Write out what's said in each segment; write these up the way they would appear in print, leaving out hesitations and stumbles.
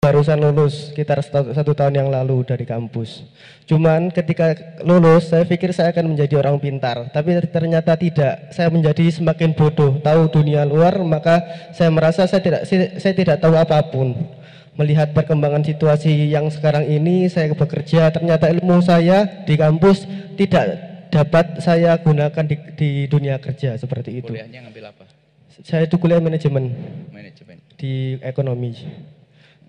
barusan lulus sekitar satu tahun yang lalu dari kampus. Cuman ketika lulus saya pikir saya akan menjadi orang pintar, tapi ternyata tidak. Saya menjadi semakin bodoh, tahu dunia luar, maka saya merasa saya tidak tahu apapun. Melihat perkembangan situasi yang sekarang ini, saya bekerja, ternyata ilmu saya di kampus tidak dapat saya gunakan di dunia kerja seperti itu. Kuliahnya ngambil apa? Saya itu kuliah manajemen. Manajemen. Di ekonomi.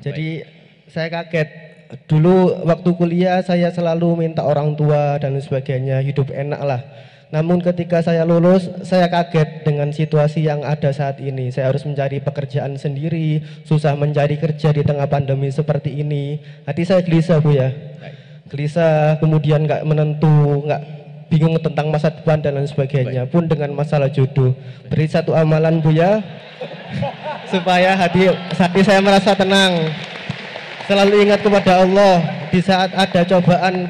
Jadi saya kaget. Dulu waktu kuliah saya selalu minta orang tua dan sebagainya, hidup enak lah. Namun ketika saya lulus, saya kaget dengan situasi yang ada saat ini. Saya harus mencari pekerjaan sendiri, susah mencari kerja di tengah pandemi seperti ini. Hati saya gelisah, Bu ya. Gelisah, kemudian nggak menentu, nggak bingung tentang masa depan dan lain sebagainya. Pun dengan masalah jodoh. Beri satu amalan, Bu ya, supaya hati saya merasa tenang. Selalu ingat kepada Allah di saat ada cobaan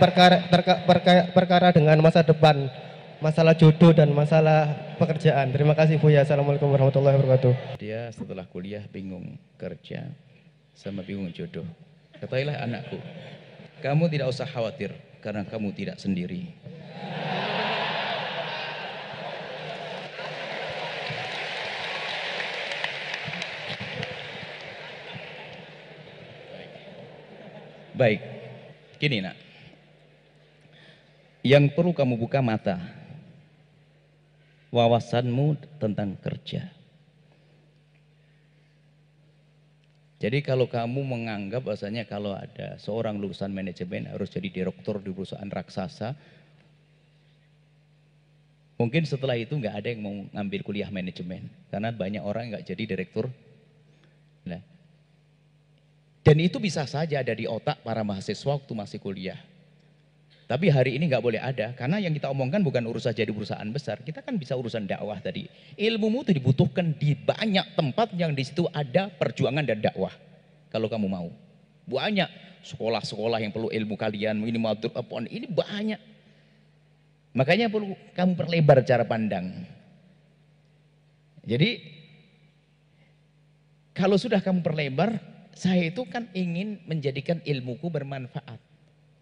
perkara dengan masa depan, masalah jodoh dan masalah pekerjaan. Terima kasih, Bu ya. Assalamualaikum warahmatullahi wabarakatuh. Dia setelah kuliah bingung kerja sama bingung jodoh. Katakanlah anakku, kamu tidak usah khawatir karena kamu tidak sendiri. Baik, gini nak, yang perlu kamu buka mata, wawasanmu tentang kerja. Jadi kalau kamu menganggap bahasanya kalau ada seorang lulusan manajemen harus jadi direktur di perusahaan raksasa, mungkin setelah itu nggak ada yang mau ngambil kuliah manajemen, karena banyak orang nggak jadi direktur. Nah, dan itu bisa saja ada di otak para mahasiswa waktu masih kuliah. Tapi hari ini nggak boleh ada, karena yang kita omongkan bukan urusan jadi perusahaan besar. Kita kan bisa urusan dakwah tadi. Ilmumu itu dibutuhkan di banyak tempat yang di situ ada perjuangan dan dakwah. Kalau kamu mau, banyak sekolah-sekolah yang perlu ilmu kalian. Ini ini banyak. Makanya perlu kamu perlebar cara pandang. Jadi kalau sudah kamu perlebar, saya itu kan ingin menjadikan ilmuku bermanfaat.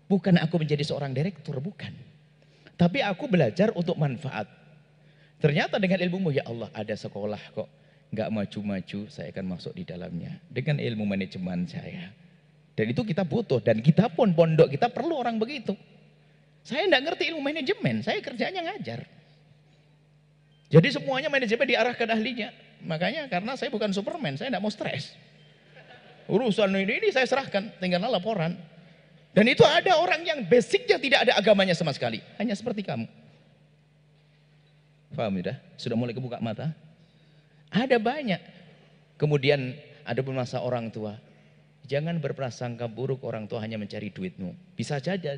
Bukan aku menjadi seorang direktur, bukan. Tapi aku belajar untuk manfaat. Ternyata dengan ilmumu, ya Allah, ada sekolah kok nggak maju-maju, saya akan masuk di dalamnya. Dengan ilmu manajemen saya. Dan itu kita butuh. Dan kita pun, pondok kita perlu orang begitu. Saya nggak ngerti ilmu manajemen, saya kerjanya ngajar. Jadi semuanya manajemen diarahkan ahlinya. Makanya karena saya bukan Superman, saya nggak mau stres. Urusan ini saya serahkan, tinggal laporan. Dan itu ada orang yang basicnya tidak ada agamanya sama sekali, hanya seperti kamu. Paham ya? Sudah mulai kebuka mata? Ada banyak. Kemudian ada masa orang tua, jangan berprasangka buruk orang tua hanya mencari duitmu. Bisa saja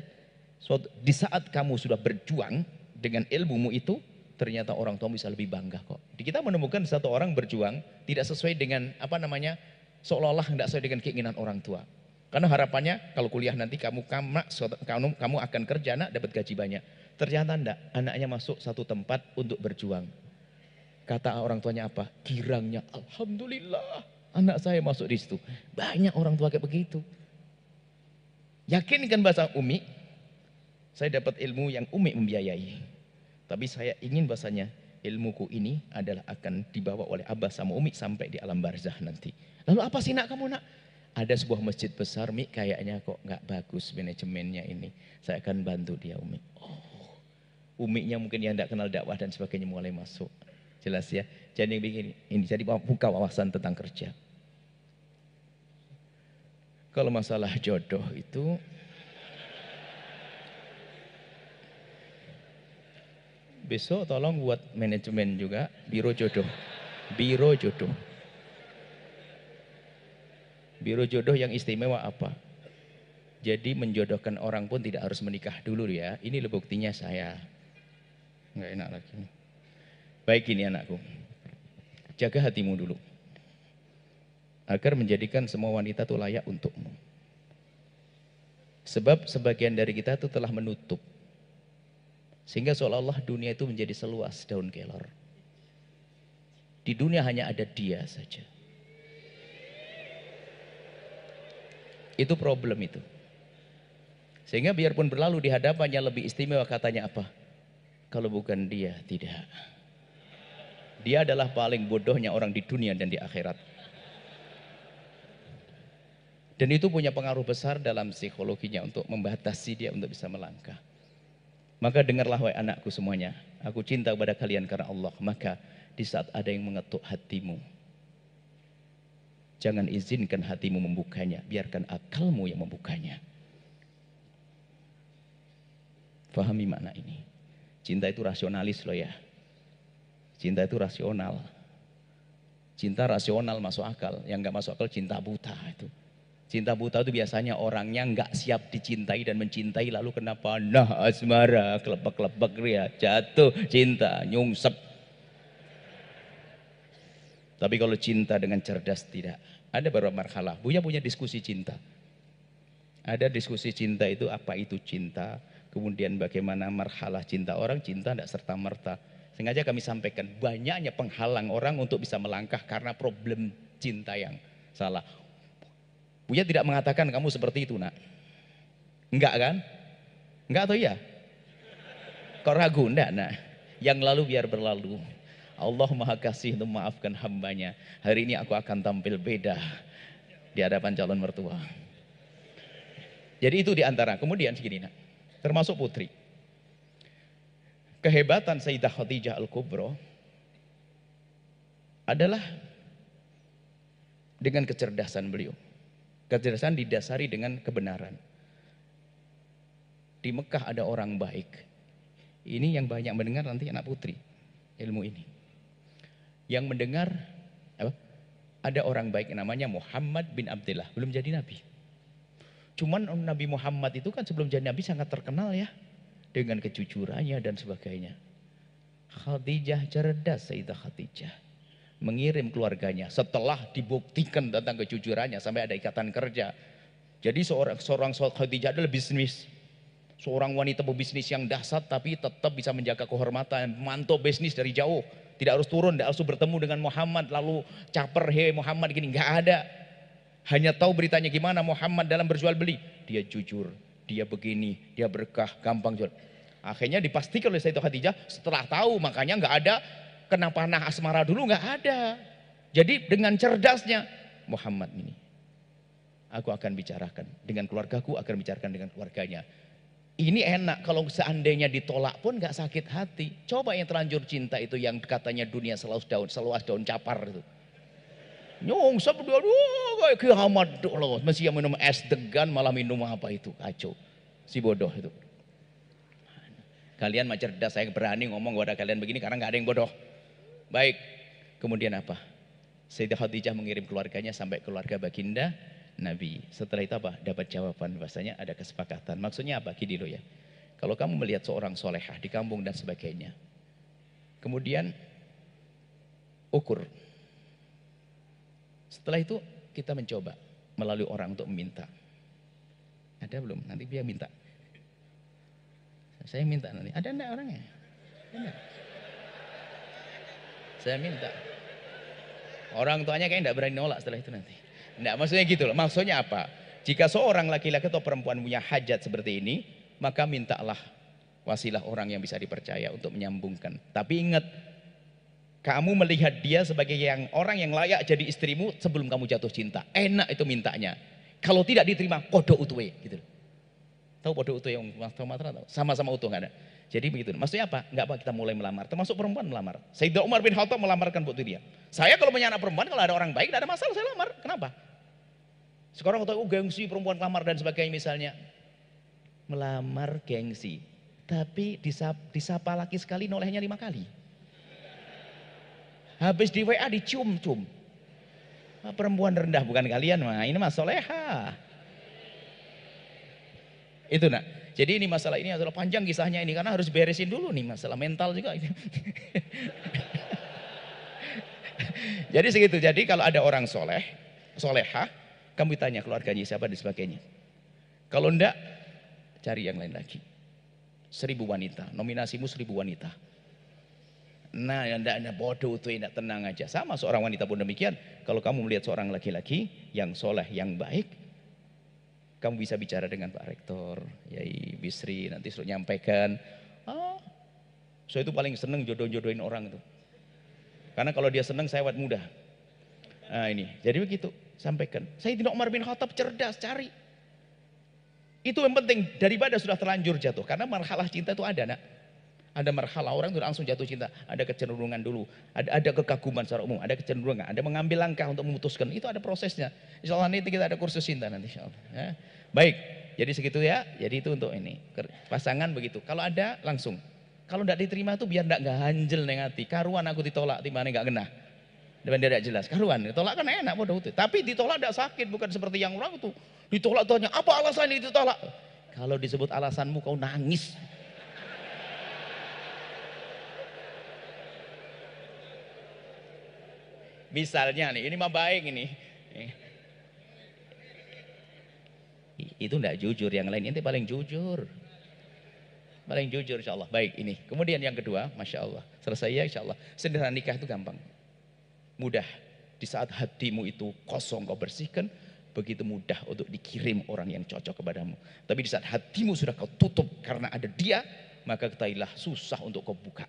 di saat kamu sudah berjuang dengan ilmumu itu, ternyata orang tua bisa lebih bangga kok. Kita menemukan satu orang berjuang tidak sesuai dengan seolah-olah tidak sesuai dengan keinginan orang tua. Karena harapannya kalau kuliah nanti kamu akan kerja, nak, dapat gaji banyak. Ternyata enggak, anaknya masuk satu tempat untuk berjuang. Kata orang tuanya apa? Girangnya, alhamdulillah anak saya masuk di situ. Banyak orang tua kayak begitu. Yakinkan bahasa Umi, saya dapat ilmu yang Umi membiayai. Tapi saya ingin bahasanya ilmuku ini adalah akan dibawa oleh Abah sama Umi sampai di alam barzah nanti. Lalu apa sih nak kamu nak? Ada sebuah masjid besar, Mi, kayaknya kok nggak bagus manajemennya ini. Saya akan bantu dia, Umi. Oh, Uminya mungkin yang tidak kenal dakwah dan sebagainya mulai masuk. Jelas ya. Jadi begini, ini jadi buka wawasan tentang kerja. Kalau masalah jodoh itu, besok tolong buat manajemen juga biro jodoh. Biro jodoh. Biro jodoh yang istimewa apa? Jadi menjodohkan orang pun tidak harus menikah dulu ya. Ini buktinya saya. Nggak enak lagi. Baik ini anakku. Jaga hatimu dulu. Agar menjadikan semua wanita itu layak untukmu. Sebab sebagian dari kita itu telah menutup. Sehingga seolah-olah dunia itu menjadi seluas daun kelor. Di dunia hanya ada dia saja. Itu problem itu. Sehingga biarpun berlalu di hadapannya lebih istimewa, katanya apa? Kalau bukan dia, tidak. Dia adalah paling bodohnya orang di dunia dan di akhirat. Dan itu punya pengaruh besar dalam psikologinya untuk membatasi dia untuk bisa melangkah. Maka dengarlah wahai anakku semuanya, aku cinta kepada kalian karena Allah. Maka di saat ada yang mengetuk hatimu, jangan izinkan hatimu membukanya, biarkan akalmu yang membukanya. Fahami makna ini. Cinta itu rasionalis loh ya. Cinta itu rasional. Cinta rasional masuk akal, yang nggak masuk akal cinta buta itu. Cinta buta itu biasanya orangnya nggak siap dicintai dan mencintai, lalu kenapa? Nah, asmara, kelebek-kelebek ya, jatuh cinta, nyungsep. Tapi kalau cinta dengan cerdas tidak. Ada beberapa marhalah. Buya punya diskusi cinta. Ada diskusi cinta itu, apa itu cinta, kemudian bagaimana marhalah cinta. Orang cinta tidak serta-merta. Sengaja kami sampaikan, banyaknya penghalang orang untuk bisa melangkah karena problem cinta yang salah. Buya tidak mengatakan kamu seperti itu nak. Enggak kan? Enggak atau iya? Kau ragu? Enggak nak. Yang lalu biar berlalu. Allah Maha Kasih untuk memaafkan hambanya. Hari ini aku akan tampil beda di hadapan calon mertua. Jadi itu diantara. Kemudian segini nak, termasuk putri. Kehebatan Sayyidah Khadijah Al-Kubra adalah dengan kecerdasan beliau. Kecerdasan didasari dengan kebenaran. Di Mekah ada orang baik. Ini yang banyak mendengar nanti anak putri ilmu ini. Yang mendengar apa? Ada orang baik namanya Muhammad bin Abdullah, belum jadi nabi. Cuman Nabi Muhammad itu kan sebelum jadi nabi sangat terkenal ya, dengan kejujurannya dan sebagainya. Khadijah cerdas, Sayyidah Khadijah mengirim keluarganya setelah dibuktikan tentang kejujurannya sampai ada ikatan kerja. Jadi seorang Khadijah adalah bisnis, seorang wanita pebisnis yang dahsyat, tapi tetap bisa menjaga kehormatan, mantau bisnis dari jauh, tidak harus turun, tidak harus bertemu dengan Muhammad lalu caper, hei Muhammad gini, nggak ada. Hanya tahu beritanya gimana Muhammad dalam berjual beli, dia jujur, dia begini, dia berkah, gampang jual. Akhirnya dipastikan oleh Sayyidah Khadijah setelah tahu, makanya nggak ada kena panah asmara dulu, nggak ada. Jadi dengan cerdasnya Muhammad ini, aku akan bicarakan dengan keluargaku, akan bicarakan dengan keluarganya. Ini enak, kalau seandainya ditolak pun nggak sakit hati. Coba yang terlanjur cinta itu yang katanya dunia seluas daun capar itu. Nyungsep dia, kayak kiamat loh, mesti yang minum es degan malah minum apa itu, kacau. Si bodoh itu. Kalian mah cerdas, saya berani ngomong kepada kalian begini karena nggak ada yang bodoh. Baik, kemudian apa? Sayyidah Khadijah mengirim keluarganya sampai keluarga baginda Nabi. Setelah itu apa? Dapat jawaban bahasanya ada kesepakatan. Maksudnya apa? Gini loh ya. Kalau kamu melihat seorang solehah di kampung dan sebagainya, kemudian ukur. Setelah itu kita mencoba melalui orang untuk meminta. Ada belum? Nanti dia minta. Saya minta nanti. Ada enggak orangnya? Ada. Saya minta. Orang tuanya kayaknya enggak berani nolak setelah itu nanti. Enggak, maksudnya gitu loh. Maksudnya apa? Jika seorang laki-laki atau perempuan punya hajat seperti ini, maka mintalah wasilah orang yang bisa dipercaya untuk menyambungkan. Tapi ingat, kamu melihat dia sebagai orang yang layak jadi istrimu sebelum kamu jatuh cinta. Enak itu mintanya. Kalau tidak diterima, podo utuhe gitu. Tahu podo utuh yang Sumatera tahu? Sama-sama utuh nggak ada. Jadi begitu. Maksudnya apa? Nggak apa kita mulai melamar. Termasuk perempuan melamar. Sayyidina Umar bin Khattab melamarkan putri dia. Saya kalau punya anak perempuan, kalau ada orang baik, nggak ada masalah saya lamar. Kenapa? Sekarang tahu gengsi perempuan lamar dan sebagainya misalnya. Melamar gengsi. Tapi disapa laki sekali, nolehnya 5 kali. Habis di WA dicium-cium. Perempuan rendah bukan kalian mah. Ini mah soleha. Itu nak. Jadi ini masalah ini adalah panjang kisahnya ini karena harus beresin dulu nih masalah mental juga. Jadi segitu. Jadi kalau ada orang soleha, kamu tanya keluarganya siapa dan sebagainya. Kalau enggak, cari yang lain lagi. 1000 wanita, nominasimu 1000 wanita. Nah, anda bodoh itu tidak tenang aja. Sama seorang wanita pun demikian. Kalau kamu melihat seorang laki-laki yang soleh, yang baik, Kamu bisa bicara dengan Pak Rektor, Yai Bisri, nanti suruh nyampaikan. Saya itu paling seneng jodoh-jodohin orang itu. Karena kalau dia seneng saya awet muda. Nah ini, jadi begitu, sampaikan. Sayyidina Umar bin Khattab cerdas, cari. Itu yang penting, daripada sudah terlanjur jatuh. Karena marhalah cinta itu ada, nak. Ada marhalah, orang itu langsung jatuh cinta. Ada kecenderungan dulu, ada kekaguman secara umum, ada kecenderungan, ada mengambil langkah untuk memutuskan. Itu ada prosesnya. Insya Allah nanti kita ada kursus cinta nanti, insya Allah. Ya. Baik, jadi segitu ya. Jadi itu untuk ini, pasangan begitu. Kalau ada, langsung. Kalau tidak diterima itu biar tidak ganjel neng hati. Karuan aku ditolak, timane nggak kena. Dan dia tidak jelas. Karuan, ditolak kan enak bodoh itu. Tapi ditolak tidak sakit, bukan seperti yang orang itu. Ditolak tanya, apa alasan ini ditolak? Kalau disebut alasanmu kau nangis. Misalnya nih, ini mah baik ini. Itu tidak jujur, yang lain ini paling jujur. Paling jujur insya Allah. Baik ini. Kemudian yang kedua, Masya Allah. Selesai ya insya Allah. Sederhana nikah itu gampang. Mudah. Di saat hatimu itu kosong kau bersihkan, begitu mudah untuk dikirim orang yang cocok kepadamu. Tapi di saat hatimu sudah kau tutup karena ada dia, maka ketahuilah susah untuk kau buka.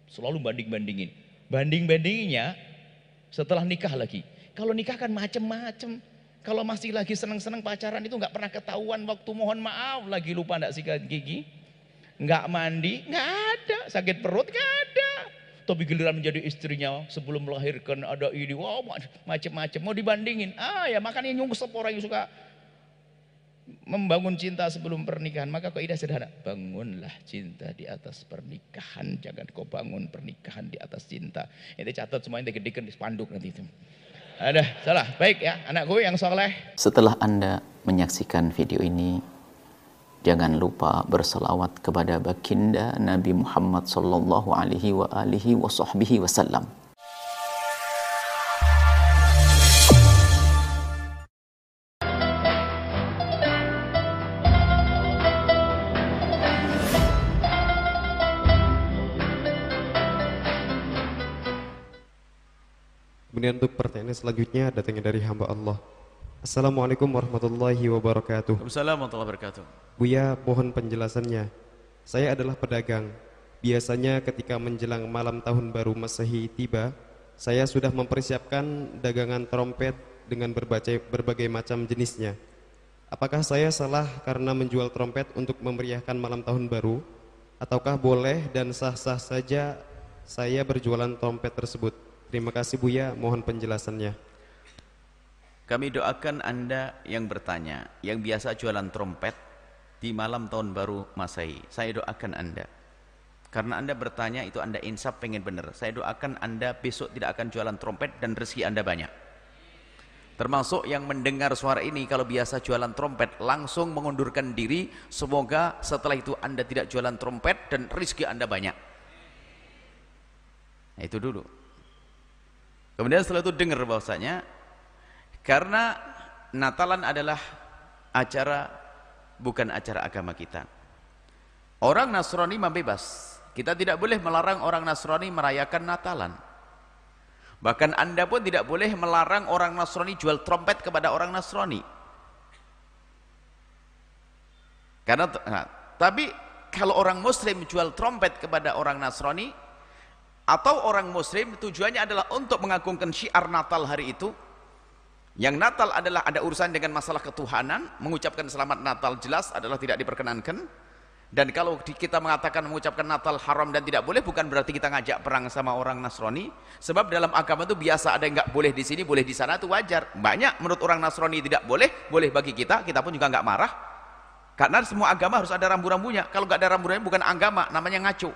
Selalu banding-bandingin. Banding-bandinginnya setelah nikah lagi. Kalau nikah kan macem-macem. Kalau masih lagi seneng-seneng pacaran itu nggak pernah ketahuan waktu mohon maaf lagi lupa nggak sikat gigi. Nggak mandi, nggak ada. Sakit perut, nggak ada. Tapi giliran menjadi istrinya sebelum melahirkan ada ini, wow macam-macam. Mau dibandingin, ya makanya nyungsep orang yang suka membangun cinta sebelum pernikahan. Maka kaidah sederhana, bangunlah cinta di atas pernikahan. Jangan kau bangun pernikahan di atas cinta. Ini catat semuanya digedekan di spanduk nanti itu. Ada salah, baik ya anakku yang soleh. Setelah Anda menyaksikan video ini, jangan lupa berselawat kepada baginda Nabi Muhammad sallallahu alaihi wasallam. Kemudian untuk pertanyaan selanjutnya datangnya dari hamba Allah. Assalamualaikum warahmatullahi wabarakatuh. Waalaikumsalam warahmatullahi wabarakatuh. Buya, mohon penjelasannya. Saya adalah pedagang. Biasanya ketika menjelang malam tahun baru Masehi tiba, saya sudah mempersiapkan dagangan trompet dengan berbagai macam jenisnya. Apakah saya salah karena menjual trompet untuk memeriahkan malam tahun baru? Ataukah boleh dan sah-sah saja saya berjualan trompet tersebut? Terima kasih Buya, mohon penjelasannya. Kami doakan Anda yang bertanya, yang biasa jualan trompet di malam tahun baru Masehi. Saya doakan Anda. Karena Anda bertanya itu Anda insaf pengen benar. Saya doakan Anda besok tidak akan jualan trompet dan rezeki Anda banyak. Termasuk yang mendengar suara ini kalau biasa jualan trompet langsung mengundurkan diri. Semoga setelah itu Anda tidak jualan trompet dan rezeki Anda banyak. Nah, itu dulu. Kemudian setelah itu dengar bahwasanya karena Natalan adalah acara bukan acara agama kita. Orang Nasrani mah bebas. Kita tidak boleh melarang orang Nasrani merayakan Natalan. Bahkan Anda pun tidak boleh melarang orang Nasrani jual trompet kepada orang Nasrani. Karena tapi kalau orang Muslim jual trompet kepada orang Nasrani atau orang Muslim tujuannya adalah untuk mengagungkan syiar Natal hari itu. Yang Natal adalah ada urusan dengan masalah ketuhanan, mengucapkan selamat Natal jelas adalah tidak diperkenankan. Dan kalau kita mengatakan mengucapkan Natal haram dan tidak boleh, bukan berarti kita ngajak perang sama orang Nasrani. Sebab dalam agama itu biasa ada yang nggak boleh di sini, boleh di sana, itu wajar. Banyak menurut orang Nasrani tidak boleh, boleh bagi kita, kita pun juga nggak marah. Karena semua agama harus ada rambu-rambunya. Kalau nggak ada rambu-rambunya bukan agama, namanya ngaco.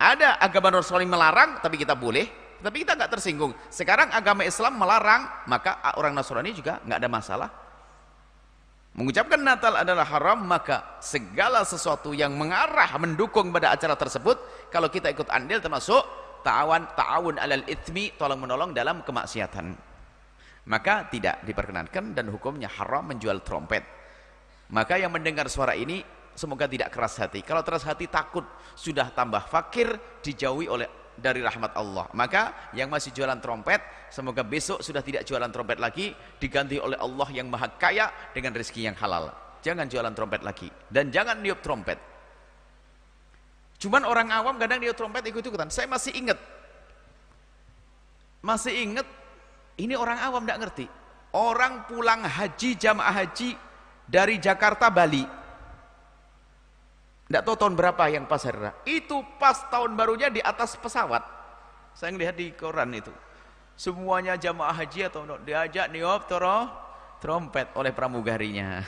Ada agama Nasrani melarang, tapi kita boleh, tapi kita nggak tersinggung. Sekarang agama Islam melarang, maka orang Nasrani juga nggak ada masalah. Mengucapkan Natal adalah haram, maka segala sesuatu yang mengarah mendukung pada acara tersebut, kalau kita ikut andil termasuk ta'awun alal itsmi, tolong menolong dalam kemaksiatan, maka tidak diperkenankan dan hukumnya haram menjual trompet. Maka yang mendengar suara ini semoga tidak keras hati. Kalau keras hati takut sudah tambah fakir, dijauhi oleh dari rahmat Allah. Maka yang masih jualan trompet, semoga besok sudah tidak jualan trompet lagi, diganti oleh Allah yang maha kaya dengan rezeki yang halal. Jangan jualan trompet lagi, dan jangan niup trompet. Cuman orang awam kadang niup trompet ikut-ikutan. Saya masih ingat, ini orang awam tidak ngerti. Orang pulang haji, jamaah haji dari Jakarta, Bali, tidak tahu tahun berapa yang pas hari raya. Itu pas tahun barunya di atas pesawat. Saya ngelihat di koran itu. Semuanya jamaah haji atau diajak niup trompet oleh pramugarinya.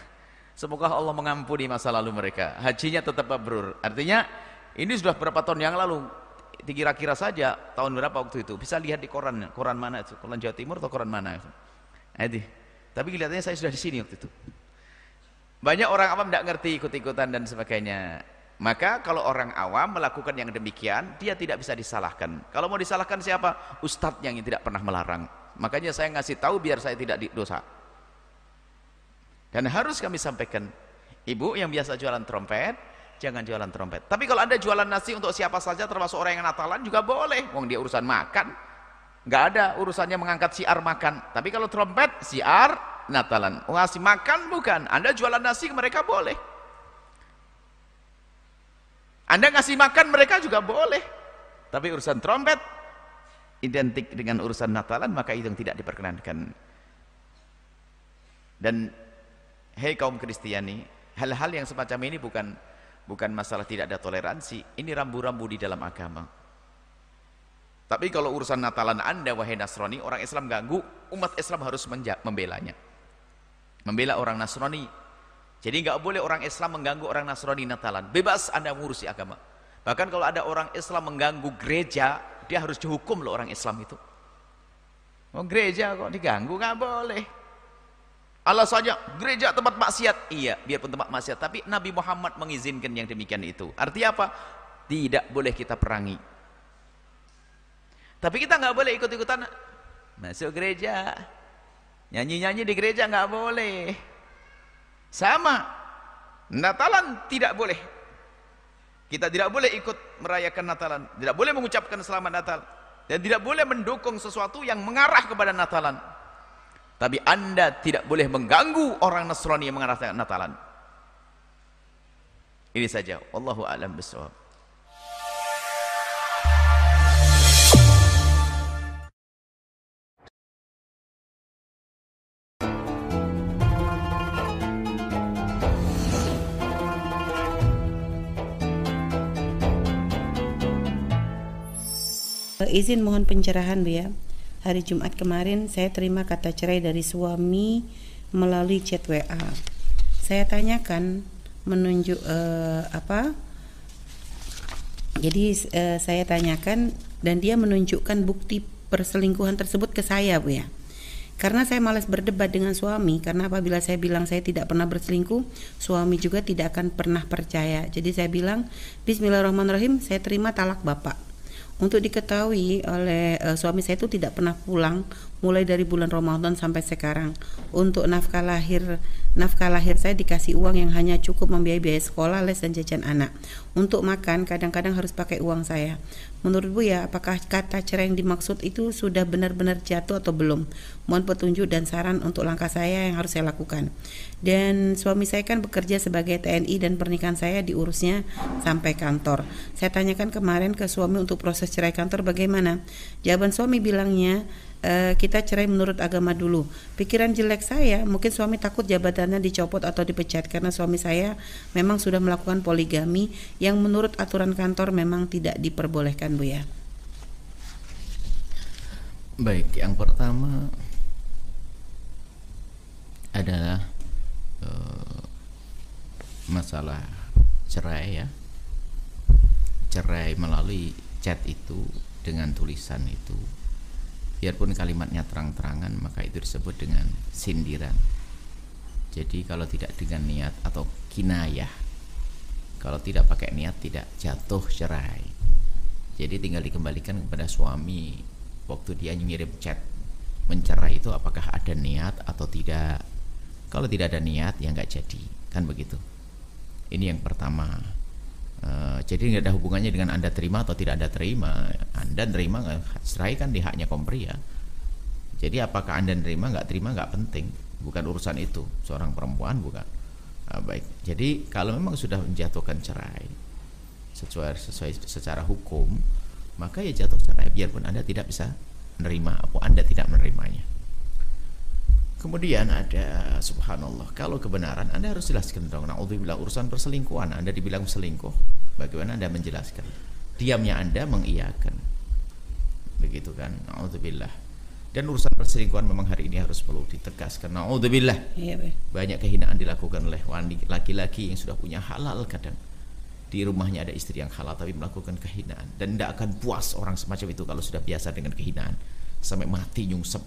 Semoga Allah mengampuni masa lalu mereka. Hajinya tetap mabrur. Artinya ini sudah berapa tahun yang lalu. Kira-kira saja tahun berapa waktu itu. Bisa lihat di koran. Koran mana itu? Koran Jawa Timur atau koran mana itu? Tapi kelihatannya saya sudah di sini waktu itu. Banyak orang awam tidak ngerti, ikut-ikutan dan sebagainya. Maka kalau orang awam melakukan yang demikian, dia tidak bisa disalahkan. Kalau mau disalahkan siapa? Ustadznya yang tidak pernah melarang. Makanya saya ngasih tahu biar saya tidak dosa. Dan harus kami sampaikan, ibu yang biasa jualan trompet, jangan jualan trompet. Tapi kalau Anda jualan nasi untuk siapa saja, termasuk orang yang Natalan juga boleh. Wong dia urusan makan, nggak ada urusannya mengangkat siar makan. Tapi kalau trompet, siar Natalan, ngasih makan bukan. Anda jualan nasi mereka boleh, Anda ngasih makan mereka juga boleh. Tapi urusan trompet identik dengan urusan Natalan, maka itu yang tidak diperkenankan. Dan hei kaum Kristiani, hal-hal yang semacam ini bukan masalah tidak ada toleransi. Ini rambu-rambu di dalam agama. Tapi kalau urusan Natalan Anda, wahai Nasrani, orang Islam ganggu, umat Islam harus membelanya, membela orang Nasrani. Jadi nggak boleh orang Islam mengganggu orang Nasrani Natalan. Bebas Anda mengurusi agama. Bahkan kalau ada orang Islam mengganggu gereja, dia harus dihukum loh orang Islam itu. Oh, gereja kok diganggu, nggak boleh. Alasannya gereja tempat maksiat. Iya, biarpun tempat maksiat, tapi Nabi Muhammad mengizinkan yang demikian itu. Artinya apa? Tidak boleh kita perangi. Tapi kita nggak boleh ikut-ikutan masuk gereja, nyanyi-nyanyi di gereja, nggak boleh. Sama, Natalan tidak boleh. Kita tidak boleh ikut merayakan Natalan, tidak boleh mengucapkan selamat Natal, dan tidak boleh mendukung sesuatu yang mengarah kepada Natalan. Tapi Anda tidak boleh mengganggu orang Nasrani yang mengarah Natalan. Ini saja. Wallahu a'lam bishawab. Izin mohon pencerahan Bu ya. Hari Jumat kemarin saya terima kata cerai dari suami melalui chat WA. Saya tanyakan menunjuk Jadi saya tanyakan dan dia menunjukkan bukti perselingkuhan tersebut ke saya Bu ya. Karena saya malas berdebat dengan suami, karena apabila saya bilang saya tidak pernah berselingkuh, suami juga tidak akan pernah percaya. Jadi saya bilang, Bismillahirrahmanirrahim, saya terima talak Bapak. Untuk diketahui oleh suami saya itu tidak pernah pulang mulai dari bulan Ramadan sampai sekarang. Untuk nafkah lahir saya dikasih uang yang hanya cukup membiayai biaya sekolah, les dan jajan anak. Untuk makan kadang-kadang harus pakai uang saya. Menurut Bu ya, apakah kata cerai yang dimaksud itu sudah benar-benar jatuh atau belum? Mohon petunjuk dan saran untuk langkah saya yang harus saya lakukan. Dan suami saya kan bekerja sebagai TNI dan pernikahan saya diurusnya sampai kantor. Saya tanyakan kemarin ke suami untuk proses cerai kantor bagaimana. Jawaban suami bilangnya kita cerai menurut agama dulu. Pikiran jelek saya, mungkin suami takut jabatannya dicopot atau dipecat karena suami saya memang sudah melakukan poligami yang menurut aturan kantor memang tidak diperbolehkan Bu ya. Baik, yang pertama adalah masalah cerai ya. Cerai melalui chat itu dengan tulisan itu, biarpun kalimatnya terang-terangan, maka itu disebut dengan sindiran. Jadi kalau tidak dengan niat atau kinayah, kalau tidak pakai niat tidak jatuh cerai. Jadi tinggal dikembalikan kepada suami waktu dia ngirim chat mencerai itu apakah ada niat atau tidak. Kalau tidak ada niat ya nggak jadi, kan begitu. Ini yang pertama, Jadi nggak ada hubungannya dengan Anda terima atau tidak Anda terima. Anda terima, cerai kan di haknya kaum pria. Jadi apakah Anda terima nggak terima nggak penting, bukan urusan itu. Seorang perempuan bukan. Baik. Jadi kalau memang sudah menjatuhkan cerai sesuai secara hukum, maka ya jatuh cerai biarpun Anda tidak bisa menerima atau Anda tidak menerimanya. Kemudian ada subhanallah, kalau kebenaran Anda harus jelaskan dong. Naudzubillah, urusan perselingkuhan Anda dibilang selingkuh, bagaimana Anda menjelaskan? Diamnya Anda mengiyakan, begitu kan? Naudzubillah. Dan urusan perselingkuhan memang hari ini harus perlu ditegaskan. Naudzubillah. Banyak kehinaan dilakukan oleh laki-laki yang sudah punya halal, kadang di rumahnya ada istri yang halal tapi melakukan kehinaan, dan tidak akan puas orang semacam itu kalau sudah biasa dengan kehinaan sampai mati nyungsep.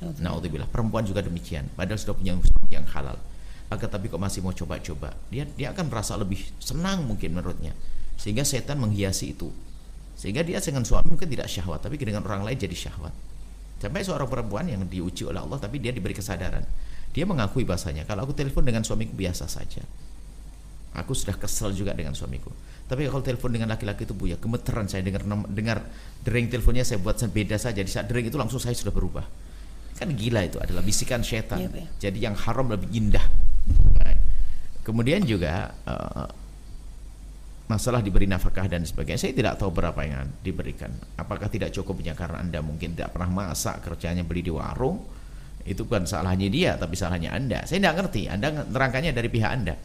Naudzubillah. Perempuan juga demikian, padahal sudah punya suami yang halal, tapi kok masih mau coba-coba, dia akan merasa lebih senang mungkin menurutnya, sehingga setan menghiasi itu, sehingga dia dengan suami mungkin tidak syahwat, tapi dengan orang lain jadi syahwat. Sampai seorang perempuan yang diuji oleh Allah, tapi dia diberi kesadaran, dia mengakui bahasanya, kalau aku telepon dengan suamiku biasa saja, aku sudah kesel juga dengan suamiku, tapi kalau telepon dengan laki-laki itu Buya, gemeteran saya dengar dering teleponnya, saya buat beda saja, di saat dering itu langsung saya sudah berubah. Kan gila, itu adalah bisikan setan. Jadi yang haram lebih indah. Kemudian juga masalah diberi nafkah dan sebagainya, saya tidak tahu berapa yang diberikan, apakah tidak cukupnya karena Anda mungkin tidak pernah masak, kerjanya beli di warung, itu bukan salahnya dia tapi salahnya Anda. Saya tidak ngerti, Anda nerangkannya dari pihak Anda.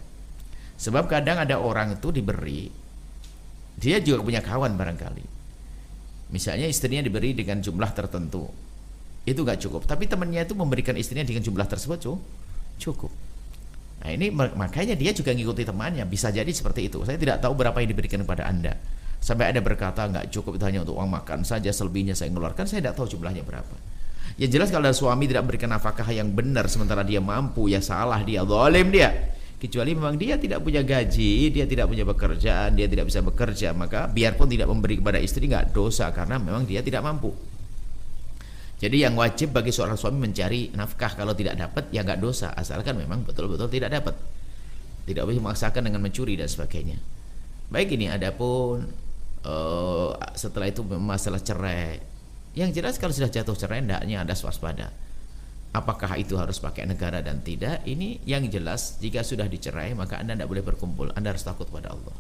Sebab kadang ada orang itu diberi, dia juga punya kawan barangkali, misalnya istrinya diberi dengan jumlah tertentu, itu gak cukup, tapi temannya itu memberikan istrinya dengan jumlah tersebut cukup. Nah ini makanya dia juga ngikuti temannya, bisa jadi seperti itu. Saya tidak tahu berapa yang diberikan kepada Anda, sampai ada berkata nggak cukup, itu hanya untuk uang makan saja, selebihnya saya ngeluarkan. Saya tidak tahu jumlahnya berapa. Ya jelas kalau ada suami tidak memberikan nafkah yang benar sementara dia mampu, ya salah dia, zalim dia. Kecuali memang dia tidak punya gaji, dia tidak punya pekerjaan, dia tidak bisa bekerja, maka biarpun tidak memberi kepada istri nggak dosa, karena memang dia tidak mampu. Jadi yang wajib bagi seorang suami mencari nafkah, kalau tidak dapat ya nggak dosa, asalkan memang betul-betul tidak dapat, tidak boleh memaksakan dengan mencuri dan sebagainya. Baik, ini adapun setelah itu masalah cerai, yang jelas kalau sudah jatuh cerai hendaknya ada waspada. Apakah itu harus pakai negara dan tidak? Ini yang jelas, jika sudah dicerai maka Anda tidak boleh berkumpul, Anda harus takut pada Allah.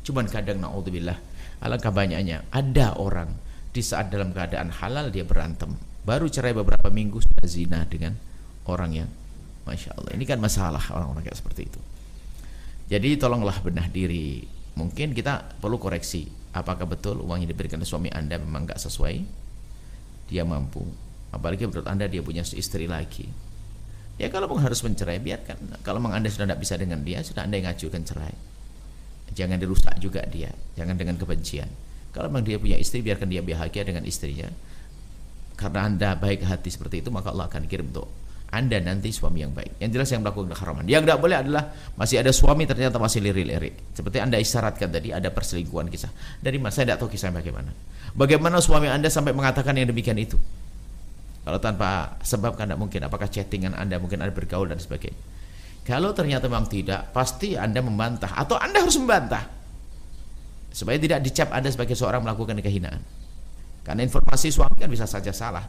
Cuman kadang naudzubillah, alangkah banyaknya ada orang di saat dalam keadaan halal dia berantem, baru cerai beberapa minggu sudah zina dengan orang yang Masya Allah. Ini kan masalah orang-orang kayak seperti itu. Jadi tolonglah benah diri. Mungkin kita perlu koreksi, apakah betul uang yang diberikan oleh suami Anda memang gak sesuai, dia mampu, apalagi menurut Anda dia punya istri lagi. Ya kalau memang harus mencerai, biarkan. Kalau memang Anda sudah tidak bisa dengan dia, sudah Anda yang ngajukan cerai. Jangan dirusak juga dia, jangan dengan kebencian. Kalau memang dia punya istri, biarkan dia bahagia dengan istrinya. Karena Anda baik hati seperti itu, maka Allah akan kirim untuk Anda nanti suami yang baik. Yang jelas yang melakukan keharaman. Yang tidak boleh adalah masih ada suami ternyata masih lirik-lirik. Seperti Anda isyaratkan tadi, ada perselingkuhan kisah. Dari mana? Saya tidak tahu kisahnya bagaimana. Bagaimana suami Anda sampai mengatakan yang demikian itu? Kalau tanpa sebab kan tidak mungkin. Apakah chattingan Anda mungkin ada bergaul dan sebagainya. Kalau ternyata memang tidak, pasti Anda membantah, atau Anda harus membantah, supaya tidak dicap Anda sebagai seorang melakukan kehinaan. Karena informasi suami kan bisa saja salah.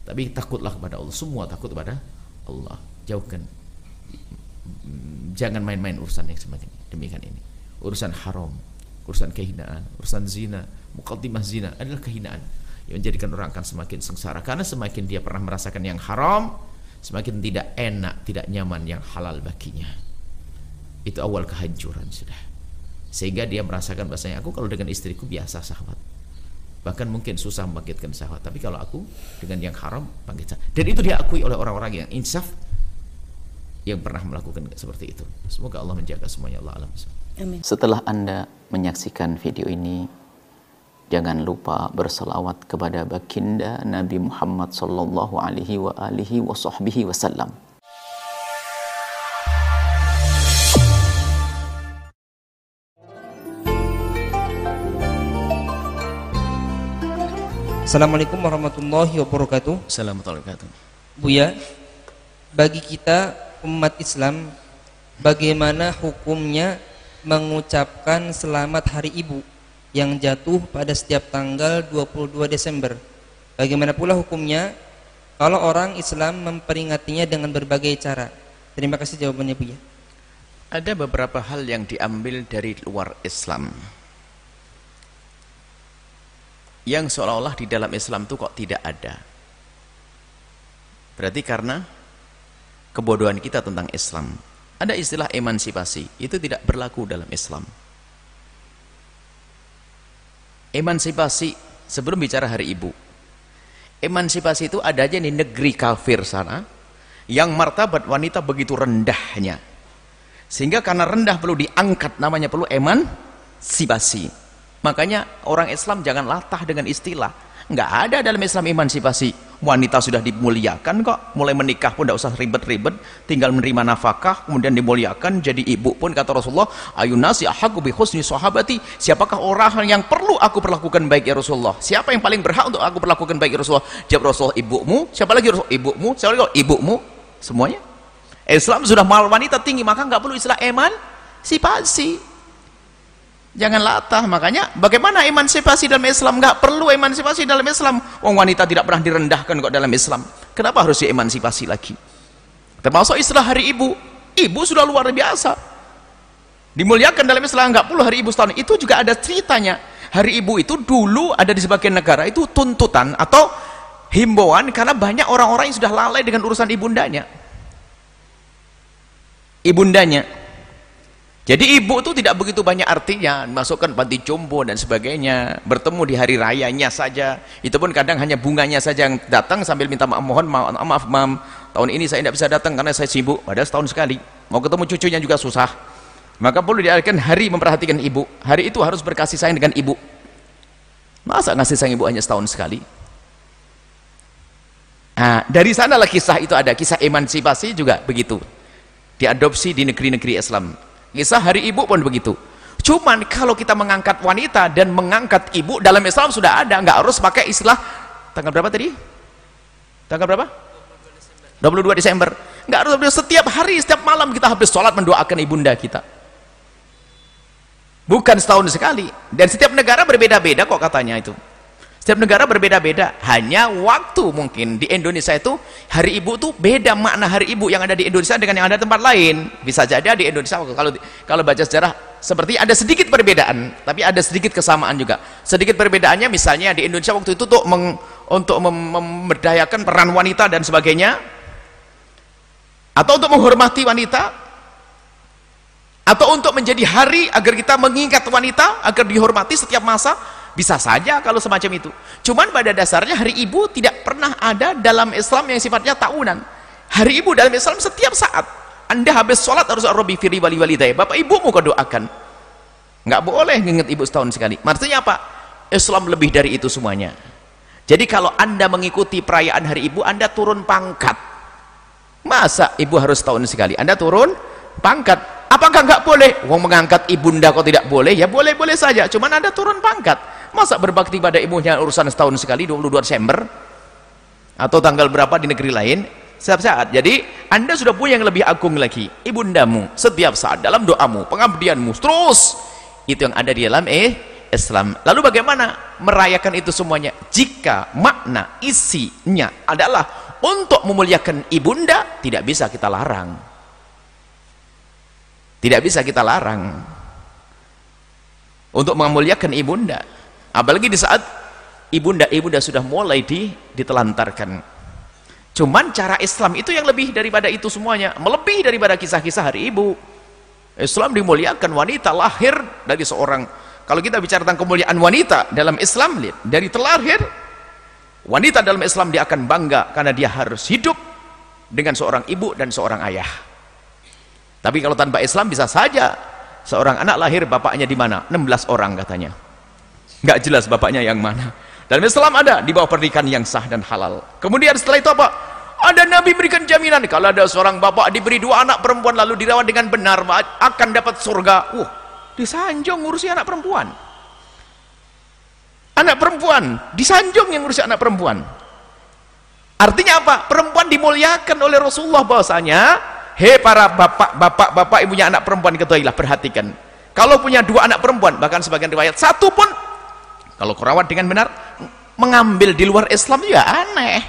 Tapi takutlah kepada Allah, semua takut kepada Allah. Jauhkan, jangan main-main urusan yang semakin demikian ini. Urusan haram, urusan kehinaan, urusan zina, muqaddimah zina adalah kehinaan yang menjadikan orang akan semakin sengsara. Karena semakin dia pernah merasakan yang haram, semakin tidak enak, tidak nyaman yang halal baginya. Itu awal kehancuran sudah. Sehingga dia merasakan bahasanya, aku kalau dengan istriku biasa syahwat, bahkan mungkin susah membangkitkan syahwat, tapi kalau aku dengan yang haram bangkit syahwat. Dan itu diakui oleh orang-orang yang insaf, yang pernah melakukan seperti itu. Semoga Allah menjaga semuanya. Allah alam. Amin. Setelah Anda menyaksikan video ini, jangan lupa berselawat kepada baginda Nabi Muhammad sallallahu alaihi wasallam. Assalamualaikum warahmatullahi wabarakatuh. Assalamualaikum warahmatullahi wabarakatuh. Buya, bagi kita umat Islam, bagaimana hukumnya mengucapkan selamat Hari Ibu yang jatuh pada setiap tanggal 22 Desember. Bagaimana pula hukumnya kalau orang Islam memperingatinya dengan berbagai cara? Terima kasih jawabannya, Buya. Ada beberapa hal yang diambil dari luar Islam yang seolah-olah di dalam Islam itu kok tidak ada. Berarti karena kebodohan kita tentang Islam. Ada istilah emansipasi, itu tidak berlaku dalam Islam. Emansipasi, sebelum bicara Hari Ibu, emansipasi itu ada aja di negeri kafir sana, yang martabat wanita begitu rendahnya, sehingga karena rendah perlu diangkat, namanya perlu emansipasi. Makanya orang Islam jangan latah dengan istilah. Nggak ada dalam Islam emansipasi. Wanita sudah dimuliakan kok, mulai menikah pun tidak usah ribet-ribet, tinggal menerima nafkah, kemudian dimuliakan, jadi ibu pun kata Rasulullah, ayunasi ahaqqu bi husni sahabati, siapakah orang yang perlu aku perlakukan baik ya Rasulullah? Siapa yang paling berhak untuk aku perlakukan baik ya Rasulullah? Jawab Rasulullah, ibumu. Siapa lagi Rasulullah? Ibumu. Siapa lagi? Ibumu. Semuanya. Islam sudah mal wanita tinggi, maka nggak perlu istilah emansipasi. Jangan latah. Makanya bagaimana emansipasi dalam Islam? Nggak perlu emansipasi dalam Islam. Wong wanita tidak pernah direndahkan kok dalam Islam. Kenapa harus diemansipasi lagi? Termasuk istilah Hari Ibu. Ibu sudah luar biasa dimuliakan dalam Islam. Nggak perlu Hari Ibu setahun. Itu juga ada ceritanya. Hari Ibu itu dulu ada di sebagian negara itu tuntutan atau himbauan karena banyak orang-orang yang sudah lalai dengan urusan ibundanya. Jadi ibu itu tidak begitu banyak artinya, masukkan panti jompo dan sebagainya, bertemu di hari rayanya saja, itu pun kadang hanya bunganya saja yang datang sambil minta maaf, mohon maaf mam, tahun ini saya tidak bisa datang karena saya sibuk, padahal setahun sekali, mau ketemu cucunya juga susah. Maka perlu diadakan hari memperhatikan ibu. Hari itu harus berkasih sayang dengan ibu. Masa ngasih sayang ibu hanya setahun sekali? Nah, dari sanalah kisah itu ada, kisah emansipasi juga begitu, diadopsi di negeri-negeri Islam. Kisah Hari Ibu pun begitu. Cuman kalau kita mengangkat wanita dan mengangkat ibu dalam Islam sudah ada, nggak harus pakai istilah tanggal berapa tadi? Tanggal berapa? 22 Desember. Nggak harus setiap hari, setiap malam kita habis sholat mendoakan ibunda kita. Bukan setahun sekali. Dan setiap negara berbeda-beda kok katanya itu. Setiap negara berbeda-beda. Hanya waktu mungkin di Indonesia itu Hari Ibu tuh beda makna Hari Ibu yang ada di Indonesia dengan yang ada di tempat lain. Bisa jadi di Indonesia kalau baca sejarah seperti ada sedikit perbedaan, tapi ada sedikit kesamaan juga. Sedikit perbedaannya misalnya di Indonesia waktu itu tuh untuk memberdayakan peran wanita dan sebagainya, atau untuk menghormati wanita, atau untuk menjadi hari agar kita mengingat wanita agar dihormati setiap masa. Bisa saja kalau semacam itu. Cuman pada dasarnya Hari Ibu tidak pernah ada dalam Islam yang sifatnya tahunan. Hari Ibu dalam Islam setiap saat. Anda habis sholat harus Rabbi firli wali walidayya. Bapak ibumu kau doakan. Nggak boleh nginget ibu setahun sekali. Maksudnya apa? Islam lebih dari itu semuanya. Jadi kalau Anda mengikuti perayaan Hari Ibu, Anda turun pangkat. Masa ibu harus setahun sekali? Anda turun pangkat. Apakah nggak boleh? Wong mengangkat ibunda kok tidak boleh? Ya boleh-boleh saja. Cuman Anda turun pangkat. Masa berbakti pada ibunya urusan setahun sekali 22 Desember atau tanggal berapa di negeri lain setiap saat. Jadi Anda sudah punya yang lebih agung lagi, ibundamu setiap saat dalam doamu, pengabdianmu terus. Itu yang ada di dalam Islam. Lalu bagaimana merayakan itu semuanya? Jika makna isinya adalah untuk memuliakan ibunda, tidak bisa kita larang. Tidak bisa kita larang untuk memuliakan ibunda. Apalagi di saat ibunda sudah mulai ditelantarkan. Cuman cara Islam itu yang lebih daripada itu semuanya, melebihi daripada kisah-kisah Hari Ibu. Islam dimuliakan wanita lahir dari seorang. Kalau kita bicara tentang kemuliaan wanita dalam Islam, lihat, dari terlahir wanita dalam Islam dia akan bangga karena dia harus hidup dengan seorang ibu dan seorang ayah. Tapi kalau tanpa Islam bisa saja seorang anak lahir bapaknya di mana? 16 orang katanya. Nggak jelas bapaknya yang mana. Dalam Islam ada di bawah pernikahan yang sah dan halal. Kemudian setelah itu apa? Ada Nabi berikan jaminan kalau ada seorang bapak diberi 2 anak perempuan lalu dirawat dengan benar akan dapat surga. Disanjung ngurusi anak perempuan. Anak perempuan disanjung yang ngurusi anak perempuan. Artinya apa? Perempuan dimuliakan oleh Rasulullah bahwasanya, hei para bapak ibunya anak perempuan, ketahuilah, perhatikan. Kalau punya 2 anak perempuan, bahkan sebagian riwayat 1 pun, kalau kerawat dengan benar, mengambil di luar Islam juga aneh.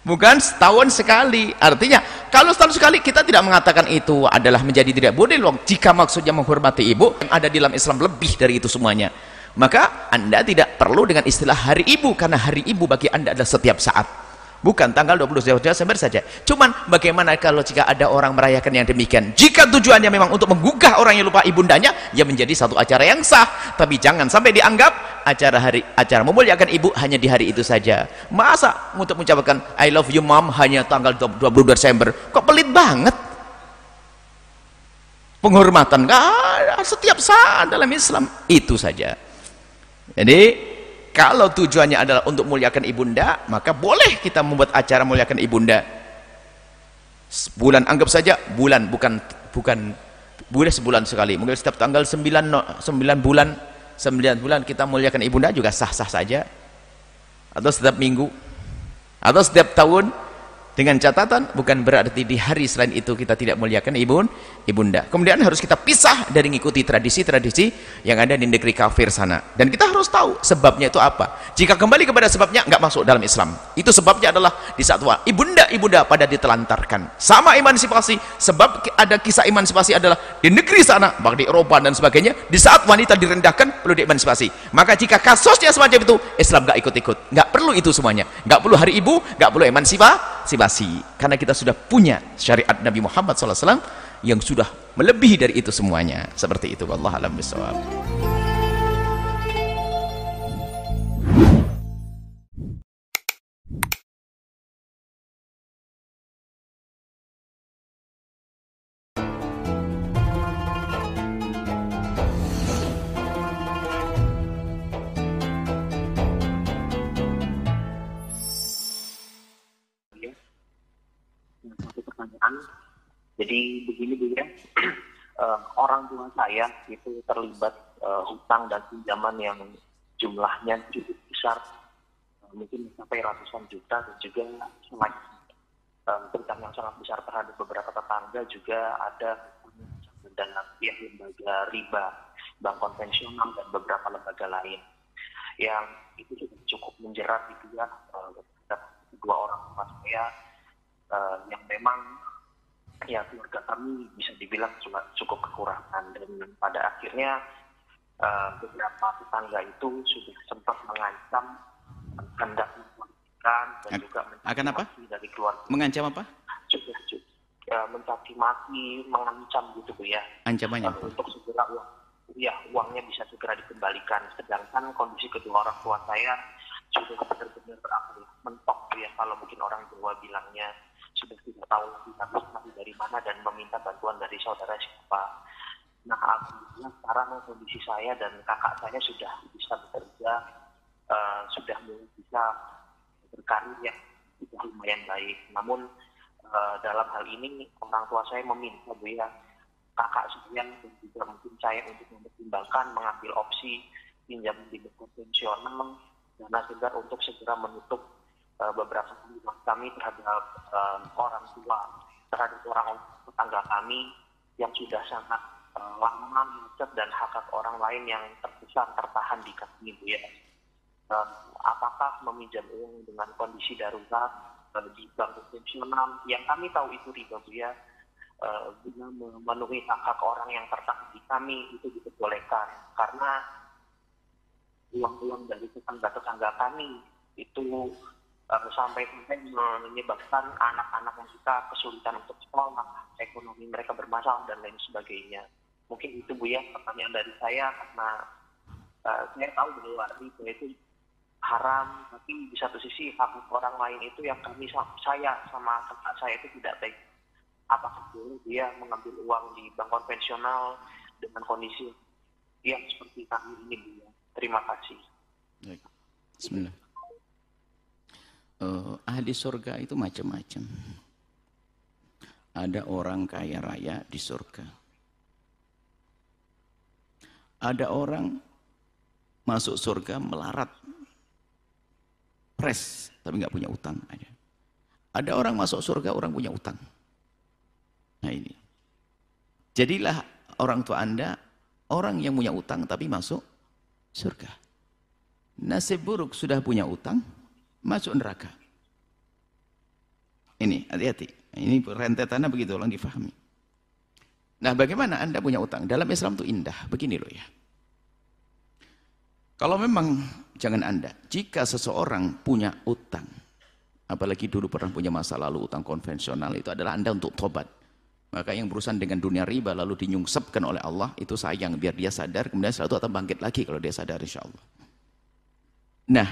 Bukan setahun sekali. Artinya, kalau setahun sekali kita tidak mengatakan itu adalah menjadi tidak boleh loh. Jika maksudnya menghormati ibu, yang ada di dalam Islam lebih dari itu semuanya. Maka Anda tidak perlu dengan istilah hari ibu, karena hari ibu bagi Anda adalah setiap saat. Bukan tanggal 20 Desember saja. Cuman bagaimana kalau jika ada orang merayakan yang demikian? Jika tujuannya memang untuk menggugah orang yang lupa ibundanya, ya menjadi satu acara yang sah. Tapi jangan sampai dianggap acara memuliakan ibu hanya di hari itu saja. Masa untuk mengucapkan I love you mom hanya tanggal 20 Desember? Kok pelit banget? Penghormatan setiap saat dalam Islam itu saja. Jadi kalau tujuannya adalah untuk muliakan ibunda, maka boleh kita membuat acara muliakan ibunda. Bulan, anggap saja bulan, bukan boleh sebulan sekali. Mungkin setiap tanggal 9 bulan kita muliakan ibunda juga sah-sah saja. Atau setiap minggu, atau setiap tahun, dengan catatan bukan berarti di hari selain itu kita tidak muliakan ibunda. Kemudian harus kita pisah dari mengikuti tradisi-tradisi yang ada di negeri kafir sana. Dan kita harus tahu sebabnya itu apa. Jika kembali kepada sebabnya, nggak masuk dalam Islam. Itu sebabnya adalah di saat ibunda pada ditelantarkan. Sama emansipasi, sebab ada kisah emansipasi adalah di negeri sana, bahkan di Eropa dan sebagainya, di saat wanita direndahkan perlu diemansipasi. Maka jika kasusnya semacam itu, Islam nggak ikut-ikut. Nggak perlu itu semuanya. Nggak perlu hari ibu, nggak perlu emansipasi. Karena kita sudah punya syariat Nabi Muhammad SAW yang sudah melebihi dari itu semuanya. Seperti itu. Wallahu a'lam bishawab. Jadi begini Bu ya, orang tua saya itu terlibat hutang dan pinjaman yang jumlahnya cukup besar, mungkin mencapai ratusan juta, dan juga selain hutang yang sangat besar terhadap beberapa tetangga, juga ada dan pihak lembaga riba, bank konvensional dan beberapa lembaga lain yang itu sudah cukup menjerat gitu ya, kedua orang tua saya yang memang ya keluarga kami bisa dibilang cukup kekurangan, dan pada akhirnya beberapa tetangga itu sudah sempat mengancam hendak mematikan dan juga akan apa? Dari keluarga. Mengancam apa? Mencaci maki, mengancam gitu Bu ya. Ancamannya? Untuk segera uangnya bisa segera dikembalikan. Sedangkan kondisi kedua orang tua saya sudah benar-benar mentok ya, kalau mungkin orang Jawa bilangnya sudah tidak tahu harus dari mana dan meminta bantuan dari saudara siapa. Nah, alhamdulillah sekarang kondisi saya dan kakak saya sudah bisa bekerja, sudah bisa berkarir yang sudah lumayan baik. Namun dalam hal ini orang tua saya meminta Bu ya, kakak saya dan juga mungkin saya untuk mempertimbangkan mengambil opsi pinjam di bank konvensional dana segar untuk segera menutup beberapa hutang kami terhadap orang tua, terhadap orang tetangga kami yang sudah sangat lama macet dan hak orang lain yang tertahan di kami Bu ya. Apakah meminjam uang dengan kondisi darurat di bank konvensional yang kami tahu itu riba Bu ya, guna memenuhi hak orang yang tertahan di kami, itu diperbolehkan, karena uang-uang dari tetangga kami itu sampai menyebabkan anak-anak yang kita kesulitan untuk sekolah, ekonomi mereka bermasalah dan lain sebagainya. Mungkin itu Bu ya pertanyaan dari saya, karena saya tahu bahwa riba itu haram, tapi di satu sisi hak orang lain itu yang saya sama kakak saya itu tidak baik. Apakah boleh dia mengambil uang di bank konvensional dengan kondisi yang seperti kami ini Bu ya? Terima kasih. Bismillah. Ahli surga itu macam-macam. Ada orang kaya raya di surga. Ada orang masuk surga melarat, pres, tapi nggak punya utang. Ada orang masuk surga orang punya utang. Nah ini. Jadilah orang tua Anda orang yang punya utang tapi masuk surga. Nasib buruk sudah punya utang, masuk neraka. Ini hati-hati. Ini rentetannya begitu, tolong difahami. Nah, bagaimana Anda punya utang? Dalam Islam itu indah. Begini loh ya. Kalau memang, jangan Anda, jika seseorang punya utang, apalagi dulu pernah punya masa lalu utang konvensional, itu adalah Anda untuk tobat. Maka yang berurusan dengan dunia riba lalu dinyungsepkan oleh Allah, itu sayang, biar dia sadar, kemudian setelah itu akan bangkit lagi kalau dia sadar, insya Allah. Nah,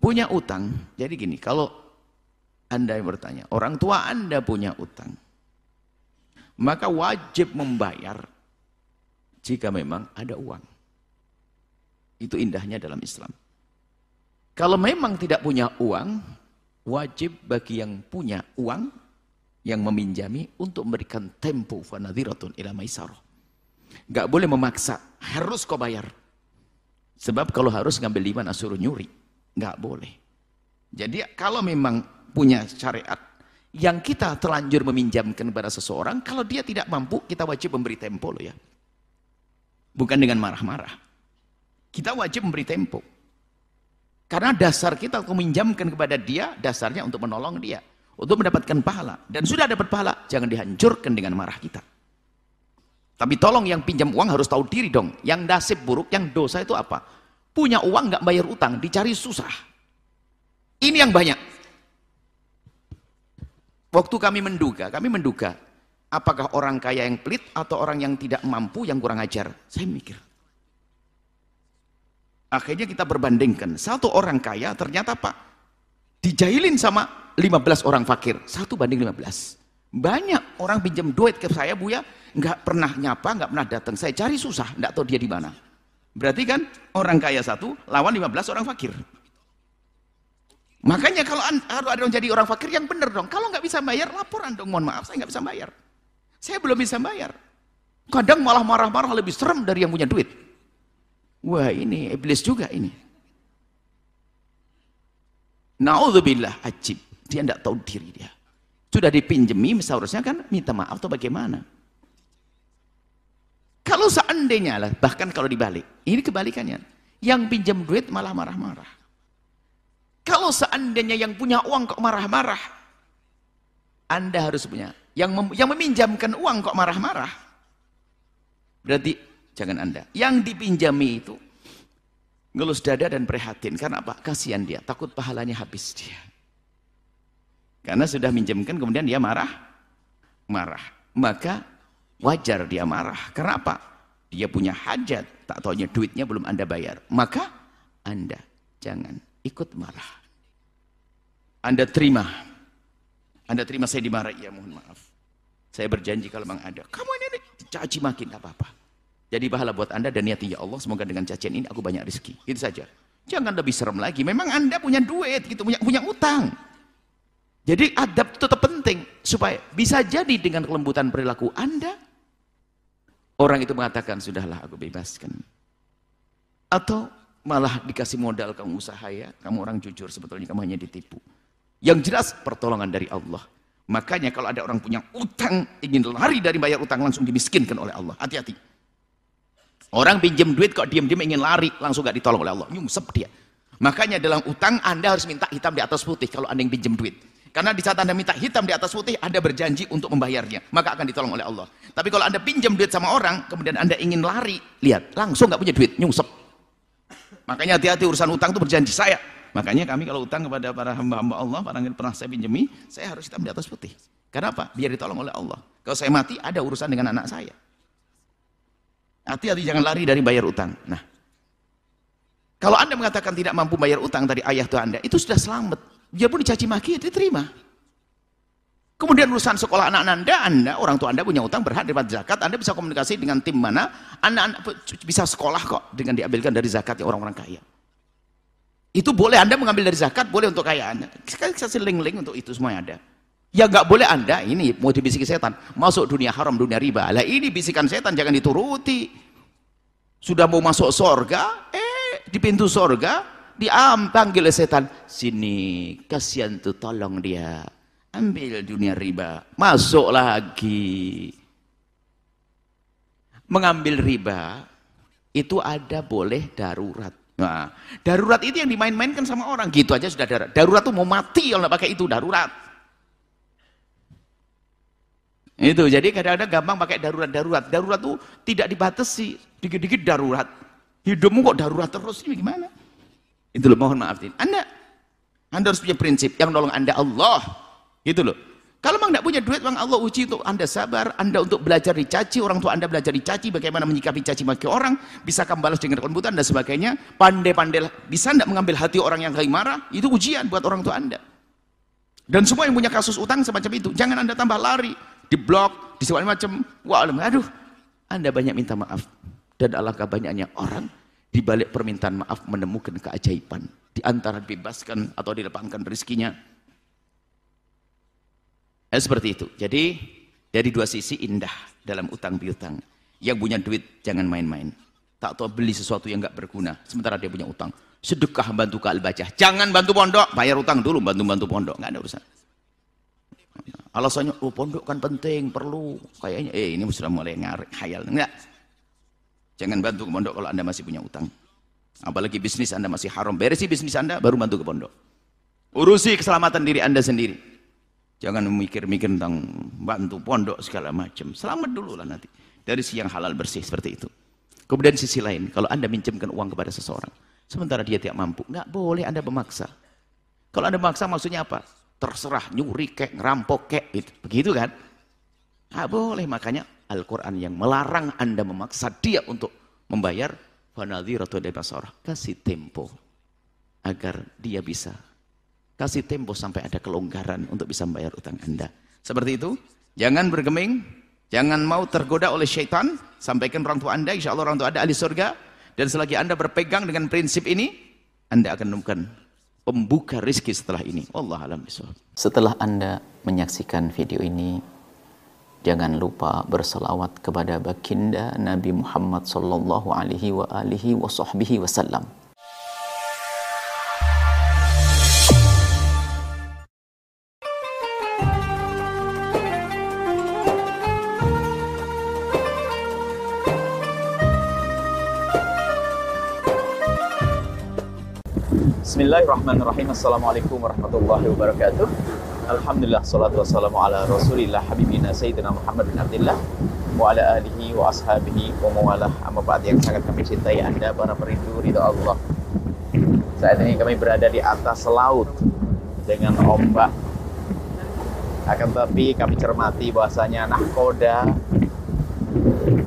punya utang, jadi gini, kalau Anda yang bertanya, orang tua Anda punya utang, maka wajib membayar jika memang ada uang. Itu indahnya dalam Islam. Kalau memang tidak punya uang, wajib bagi yang punya uang, yang meminjami, untuk memberikan tempo fanadhiratun ila maisarah. Gak boleh memaksa, harus kau bayar. Sebab kalau harus ngambil di mana suruh nyuri, gak boleh. Jadi kalau memang punya syariat, yang kita terlanjur meminjamkan kepada seseorang, kalau dia tidak mampu, kita wajib memberi tempo loh ya. Bukan dengan marah-marah. Kita wajib memberi tempo. Karena dasar kita untuk meminjamkan kepada dia, dasarnya untuk menolong dia, untuk mendapatkan pahala. Dan sudah dapat pahala, jangan dihancurkan dengan marah kita. Tapi tolong yang pinjam uang harus tahu diri dong. Yang nasib buruk, yang dosa itu apa? Punya uang nggak bayar utang, dicari susah. Ini yang banyak. Waktu kami menduga, apakah orang kaya yang pelit atau orang yang tidak mampu yang kurang ajar? Saya mikir. Akhirnya kita berbandingkan. Satu orang kaya ternyata Pak, dijailin sama 15 orang fakir. 1:15. Banyak orang pinjam duit ke saya, Buya, nggak pernah nyapa, nggak pernah datang. Saya cari susah, nggak tahu dia di mana. Berarti kan orang kaya satu lawan 15 orang fakir. Makanya kalau harus ada yang jadi orang fakir yang benar dong. Kalau nggak bisa bayar, laporan dong. Mohon maaf, saya nggak bisa bayar. Saya belum bisa bayar. Kadang malah marah-marah lebih serem dari yang punya duit. Wah, ini iblis juga ini. Na'udzubillah, ajib. Dia tidak tahu diri dia. Sudah dipinjemi, seharusnya kan minta maaf atau bagaimana. Kalau seandainya lah, bahkan kalau dibalik, ini kebalikannya. Yang pinjam duit malah marah-marah. Kalau seandainya yang punya uang kok marah-marah, Anda harus punya. Yang meminjamkan uang kok marah-marah, berarti jangan Anda. Yang dipinjami itu ngelus dada dan prihatin. Karena apa? Kasihan dia, takut pahalanya habis dia. Karena sudah minjamkan kemudian dia marah. Maka wajar dia marah. Karena apa? Dia punya hajat, tak taunya duitnya belum Anda bayar. Maka Anda jangan ikut marah. Anda terima saya dimarahi, ya mohon maaf. Saya berjanji kalau memang ada. Kamu ini caci maki, tak apa-apa. Jadi pahala buat Anda dan niat, ya Allah, semoga dengan cacian ini aku banyak rezeki. Itu saja. Jangan lebih serem lagi. Memang Anda punya duit, gitu, punya utang. Jadi adab itu tetap penting supaya bisa jadi dengan kelembutan perilaku Anda, orang itu mengatakan sudahlah aku bebaskan. Atau malah dikasih modal, kamu usaha ya, kamu orang jujur, sebetulnya kamu hanya ditipu. Yang jelas pertolongan dari Allah. Makanya kalau ada orang punya utang, ingin lari dari bayar utang, langsung dimiskinkan oleh Allah. Hati-hati. Orang pinjam duit kok diam-diam ingin lari, langsung gak ditolong oleh Allah, nyungsep dia. Makanya dalam utang Anda harus minta hitam di atas putih kalau Anda yang pinjam duit. Karena di saat Anda minta hitam di atas putih, Anda berjanji untuk membayarnya, maka akan ditolong oleh Allah. Tapi kalau Anda pinjam duit sama orang, kemudian Anda ingin lari, lihat, langsung gak punya duit, nyungsep. Makanya hati-hati urusan utang itu berjanji saya. Makanya kami kalau utang kepada para hamba-hamba Allah, para yang pernah saya pinjami, saya harus hitam di atas putih. Karena apa? Biar ditolong oleh Allah. Kalau saya mati, ada urusan dengan anak saya. Hati-hati jangan lari dari bayar utang. Nah, kalau Anda mengatakan tidak mampu bayar utang dari ayah tua Anda, itu sudah selamat. Dia pun dicaci maki, diterima. Kemudian urusan sekolah anak Anda, orang tua Anda punya utang, berhak dapat zakat, Anda bisa komunikasi dengan tim mana, anak-anak bisa sekolah kok dengan diambilkan dari zakatnya orang-orang kaya. Itu boleh Anda mengambil dari zakat, boleh untuk kaya Anda. Sekali kasih link-link untuk itu semuanya ada. Ya nggak boleh Anda, ini mau dibisiki setan, masuk dunia haram, dunia riba. Lah ini bisikan setan, jangan dituruti. Sudah mau masuk sorga, di pintu sorga, panggil setan, sini kasihan tuh, tolong dia, ambil dunia riba, masuk lagi. mengambil riba itu ada boleh darurat. Nah, darurat itu yang dimain-mainkan sama orang, gitu aja sudah darurat. Darurat tuh mau mati kalau nggak pakai itu, darurat. Itu, jadi kadang-kadang gampang pakai darurat. Darurat tuh tidak dibatasi, dikit-dikit darurat. Hidupmu kok darurat terus, ini gimana? Itu loh, mohon maaf. Anda harus punya prinsip, yang nolong Anda Allah. Gitu loh. Kalau memang tidak punya duit, memang Allah uji untuk Anda sabar, Anda untuk belajar dicaci, orang tua Anda belajar dicaci, bagaimana menyikapi caci maki orang, bisa kamu balas dengan kelembutan dan sebagainya, pandai-pandai, bisa tidak mengambil hati orang yang lagi marah, itu ujian buat orang tua Anda. Dan semua yang punya kasus utang semacam itu, jangan Anda tambah lari, diblok, disebut macam, wah, aduh, Anda banyak minta maaf. Dan alangkah banyaknya orang, di balik permintaan maaf menemukan keajaiban, di antara dibebaskan atau dilapangkan rezekinya. Seperti itu. Jadi dari dua sisi indah dalam utang piutang. Yang punya duit jangan main-main. Tak tahu beli sesuatu yang nggak berguna sementara dia punya utang. Sedekah bantu ke Al-Bajah. Jangan bantu pondok, bayar utang dulu, bantu pondok, nggak ada urusan. Alasannya, oh pondok kan penting, perlu. Kayaknya ini sudah mulai khayal. Enggak. Jangan bantu ke pondok kalau Anda masih punya utang. Apalagi bisnis Anda masih haram. Beresi bisnis Anda baru bantu ke pondok. Urusi keselamatan diri Anda sendiri. Jangan memikir-mikir tentang bantu pondok segala macam. Selamat dulu lah nanti. Dari si yang halal bersih seperti itu. Kemudian sisi lain, kalau Anda minjamkan uang kepada seseorang, sementara dia tidak mampu, nggak boleh Anda memaksa. Kalau Anda memaksa maksudnya apa? Terserah, nyuri kek, ngerampok kek, gitu. Begitu kan? Nggak boleh, makanya Al-Quran yang melarang Anda memaksa dia untuk membayar, fanadhiratu ila maisarah. Kasih tempo agar dia bisa. Kasih tempo sampai ada kelonggaran untuk bisa membayar utang Anda. Seperti itu. Jangan bergeming. Jangan mau tergoda oleh syaitan. Sampaikan orang tua Anda. Insya Allah orang tua Anda ahli surga. Dan selagi Anda berpegang dengan prinsip ini, Anda akan menemukan pembuka rezeki setelah ini. Wallahu a'lam bishawab. Setelah Anda menyaksikan video ini, jangan lupa berselawat kepada baginda Nabi Muhammad sallallahu alaihi wasallam. Bismillahirrahmanirrahim. Assalamualaikum warahmatullahi wabarakatuh. Alhamdulillah, salatu wassalamu ala rasulillah habibina sayyidina Muhammad bin Abdillah wa ala alihi wa ashabihi wa mawalah. Amma ba'd, yang sangat kami cintai Anda para perindu ridha Allah. Saat ini kami berada di atas laut dengan ombak. Akan tetapi kami cermati bahwasanya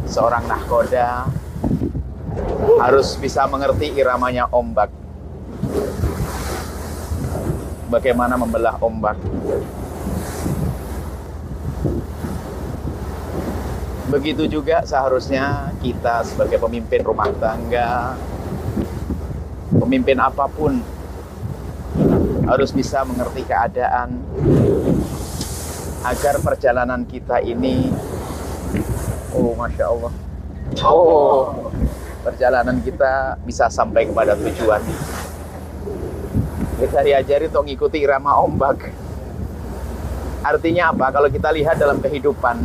seorang nahkoda harus bisa mengerti iramanya ombak. Bagaimana membelah ombak. Begitu juga seharusnya kita sebagai pemimpin rumah tangga, pemimpin apapun, harus bisa mengerti keadaan agar perjalanan kita ini, Masya Allah, perjalanan kita bisa sampai kepada tujuan. Kita diajari untuk mengikuti irama ombak. Artinya apa? Kalau kita lihat dalam kehidupan,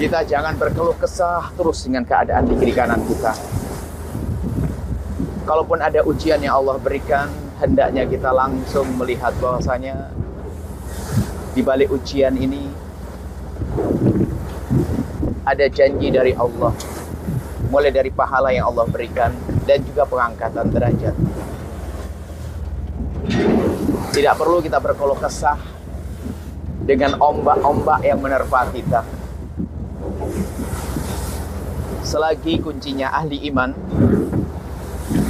kita jangan berkeluh kesah terus dengan keadaan di kiri kanan kita. Kalaupun ada ujian yang Allah berikan, hendaknya kita langsung melihat bahwasanya di balik ujian ini ada janji dari Allah. Mulai dari pahala yang Allah berikan dan juga pengangkatan derajat. Tidak perlu kita berkeluh kesah dengan ombak-ombak yang menerpa kita. Selagi kuncinya ahli iman,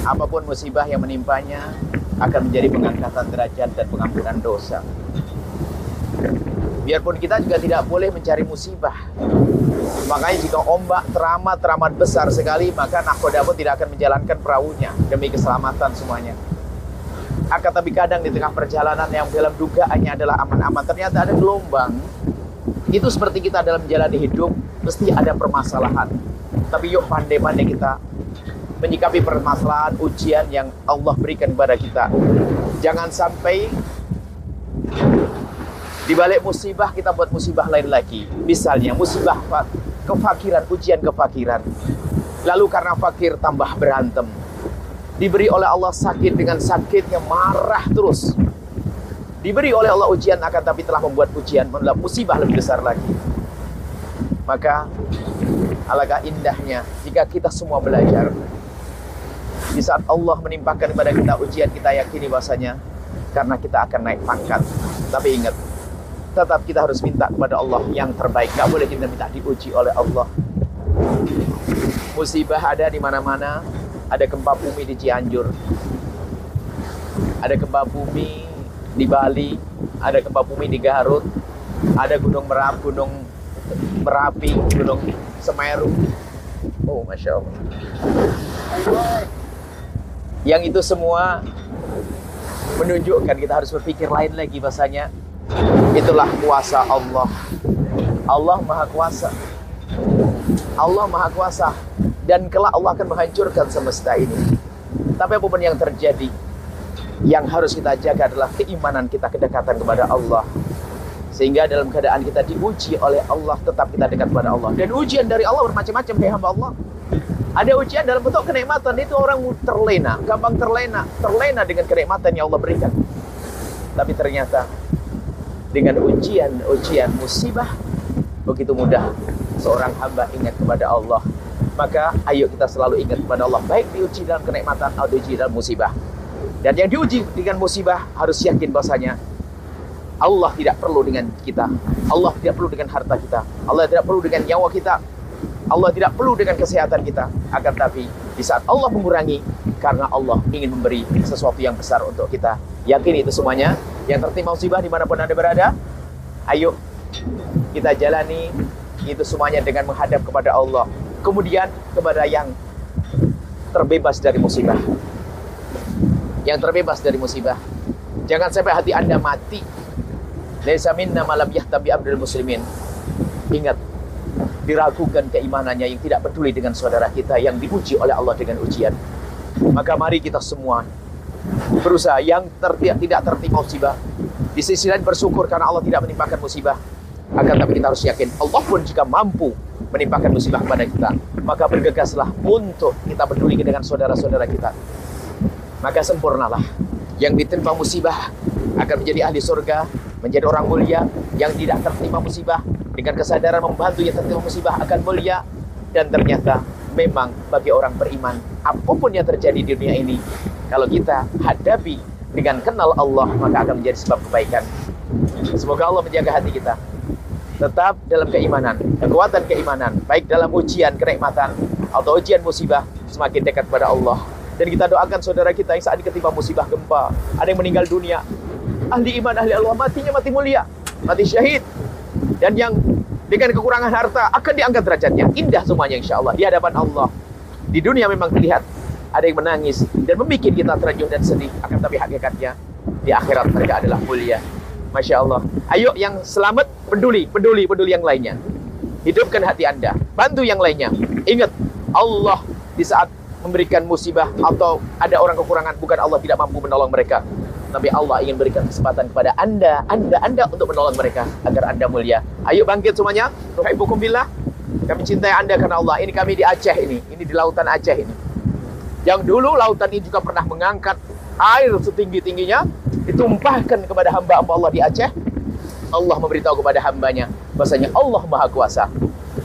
apapun musibah yang menimpanya akan menjadi pengangkatan derajat dan pengampunan dosa. Biarpun kita juga tidak boleh mencari musibah. Makanya jika ombak teramat besar sekali, maka nahkoda pun tidak akan menjalankan perahunya demi keselamatan semuanya. Akan tapi kadang di tengah perjalanan yang dalam dugaannya adalah aman-aman, ternyata ada gelombang. Itu seperti kita dalam menjalani hidup, mesti ada permasalahan. Tapi yuk pandai-pandai kita menyikapi permasalahan, ujian yang Allah berikan kepada kita. Jangan sampai Di balik musibah kita buat musibah lain lagi. Misalnya musibah kefakiran, ujian kefakiran. Lalu karena fakir tambah berantem. Diberi oleh Allah sakit, dengan sakitnya marah terus. Diberi oleh Allah ujian, akan tapi telah membuat ujian musibah lebih besar lagi. Maka alangkah indahnya jika kita semua belajar. Di saat Allah menimpakan kepada kita ujian, kita yakini bahasanya karena kita akan naik pangkat. Tapi ingat, tetap kita harus minta kepada Allah yang terbaik. Gak boleh kita minta diuji oleh Allah. Musibah ada di mana-mana. Ada gempa bumi di Cianjur, ada gempa bumi di Bali, ada gempa bumi di Garut, ada Gunung Merapi, Gunung Semeru. Oh, Masya Allah. Yang itu semua menunjukkan kita harus berpikir lain lagi bahasanya. Itulah kuasa Allah. Allah Maha Kuasa. Allah Maha Kuasa. Dan kelak Allah akan menghancurkan semesta ini. Tapi apapun yang terjadi, yang harus kita jaga adalah keimanan kita, kedekatan kepada Allah. Sehingga dalam keadaan kita diuji oleh Allah, tetap kita dekat kepada Allah. Dan ujian dari Allah bermacam-macam, hai hamba Allah. Ada ujian dalam bentuk kenikmatan, itu orang terlena, gampang terlena dengan kenikmatan yang Allah berikan. Tapi ternyata dengan ujian musibah, begitu mudah seorang hamba ingat kepada Allah. Maka ayo kita selalu ingat kepada Allah, baik diuji dalam kenikmatan atau diuji dalam musibah. Dan yang diuji dengan musibah harus yakin bahasanya Allah tidak perlu dengan kita, Allah tidak perlu dengan harta kita, Allah tidak perlu dengan nyawa kita, Allah tidak perlu dengan kesehatan kita. Akan tapi di saat Allah mengurangi, karena Allah ingin memberi sesuatu yang besar untuk kita. Yakin itu semuanya. Yang tertimpa musibah dimanapun Anda berada, ayo kita jalani itu semuanya dengan menghadap kepada Allah. Kemudian kepada yang terbebas dari musibah. Yang terbebas dari musibah. Jangan sampai hati Anda mati. Laisa minna malam yahtabi abdul muslimin. Ingat, diragukan keimanannya, yang tidak peduli dengan saudara kita yang diuji oleh Allah dengan ujian. Maka mari kita semua berusaha yang tidak tertimpa musibah. Di sisi lain bersyukur karena Allah tidak menimpakan musibah. Akan tapi kita harus yakin Allah pun jika mampu menimpakan musibah kepada kita, maka bergegaslah untuk kita peduli dengan saudara-saudara kita. Maka sempurnalah. Yang ditimpa musibah akan menjadi ahli surga, menjadi orang mulia. Yang tidak tertimpa musibah, dengan kesadaran membantu yang tertimpa musibah akan mulia. Dan ternyata memang bagi orang beriman, apapun yang terjadi di dunia ini, kalau kita hadapi dengan kenal Allah, maka akan menjadi sebab kebaikan. Semoga Allah menjaga hati kita tetap dalam keimanan, kekuatan keimanan, baik dalam ujian kenikmatan atau ujian musibah, semakin dekat kepada Allah. Dan kita doakan saudara kita yang saat ini ketimpa musibah gempa, ada yang meninggal dunia, ahli iman, ahli Allah, matinya mati mulia, mati syahid. Dan yang dengan kekurangan harta akan diangkat derajatnya, indah semuanya insya Allah di hadapan Allah. Di dunia memang terlihat ada yang menangis dan membuat kita terenyuh dan sedih, akan tapi hakikatnya di akhirat mereka adalah mulia. Masya Allah. Ayo yang selamat peduli yang lainnya. Hidupkan hati Anda, bantu yang lainnya. Ingat, Allah di saat memberikan musibah atau ada orang kekurangan, bukan Allah tidak mampu menolong mereka, tapi Allah ingin berikan kesempatan kepada Anda untuk menolong mereka agar Anda mulia. Ayo bangkit semuanya. Nuhibbukum billah. Kami cintai Anda karena Allah. Ini kami di Aceh ini di lautan Aceh ini. Yang dulu lautan ini juga pernah mengangkat air setinggi-tingginya, ditumpahkan kepada hamba-hamba Allah di Aceh. Allah memberitahu kepada hambanya bahasanya Allah Maha Kuasa,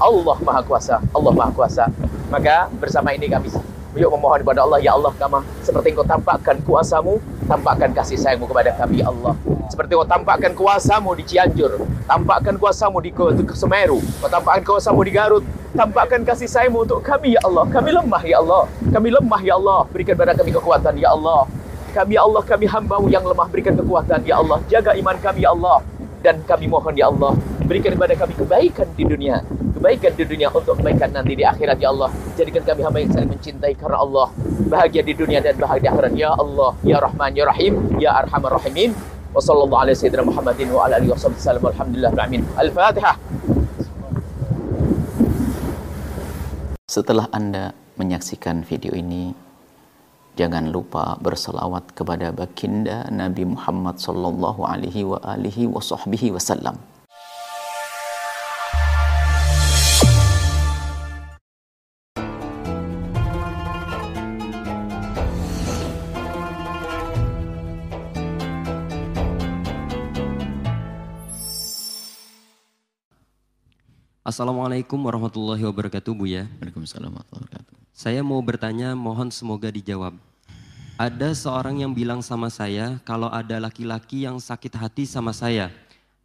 Allah Maha Kuasa, Allah Maha Kuasa. Maka bersama ini kami yuk memohon kepada Allah, ya Allah, kami seperti Engkau tampakkan kuasamu, tampakkan kasih sayangmu kepada kami, ya Allah. Seperti Engkau tampakkan kuasamu di Cianjur, tampakkan kuasamu di Semeru, Engkau tampakkan kuasamu di Garut, tampakkan kasih sayangmu untuk kami, ya Allah. Kami lemah, ya Allah. Kami lemah, ya Allah. Berikan pada kami kekuatan, ya Allah. Kami, ya Allah, kami hamba-Mu yang lemah, berikan kekuatan, ya Allah. Jaga iman kami, ya Allah. Dan kami mohon, ya Allah, berikan kepada kami kebaikan di dunia untuk kebaikan nanti di akhirat, ya Allah. Jadikan kami hamba yang saling mencintai karena Allah, bahagia di dunia dan bahagia di akhirat, ya Allah, ya Rahman, ya Rahim, ya Arhamar Rahimin. Wa sallallahu alaihi sayyidina Muhammadin wa ala alihi wa sahbihi wasallam. Alhamdulillah, amin. Al-Fatihah. Setelah Anda menyaksikan video ini, Jangan lupa berselawat kepada baginda Nabi Muhammad sallallahu alaihi wasallam. Assalamualaikum warahmatullahi wabarakatuh, Buya. Waalaikumsalam warahmatullahi wabarakatuh. Saya mau bertanya, mohon semoga dijawab. Ada seorang yang bilang sama saya kalau ada laki-laki yang sakit hati sama saya.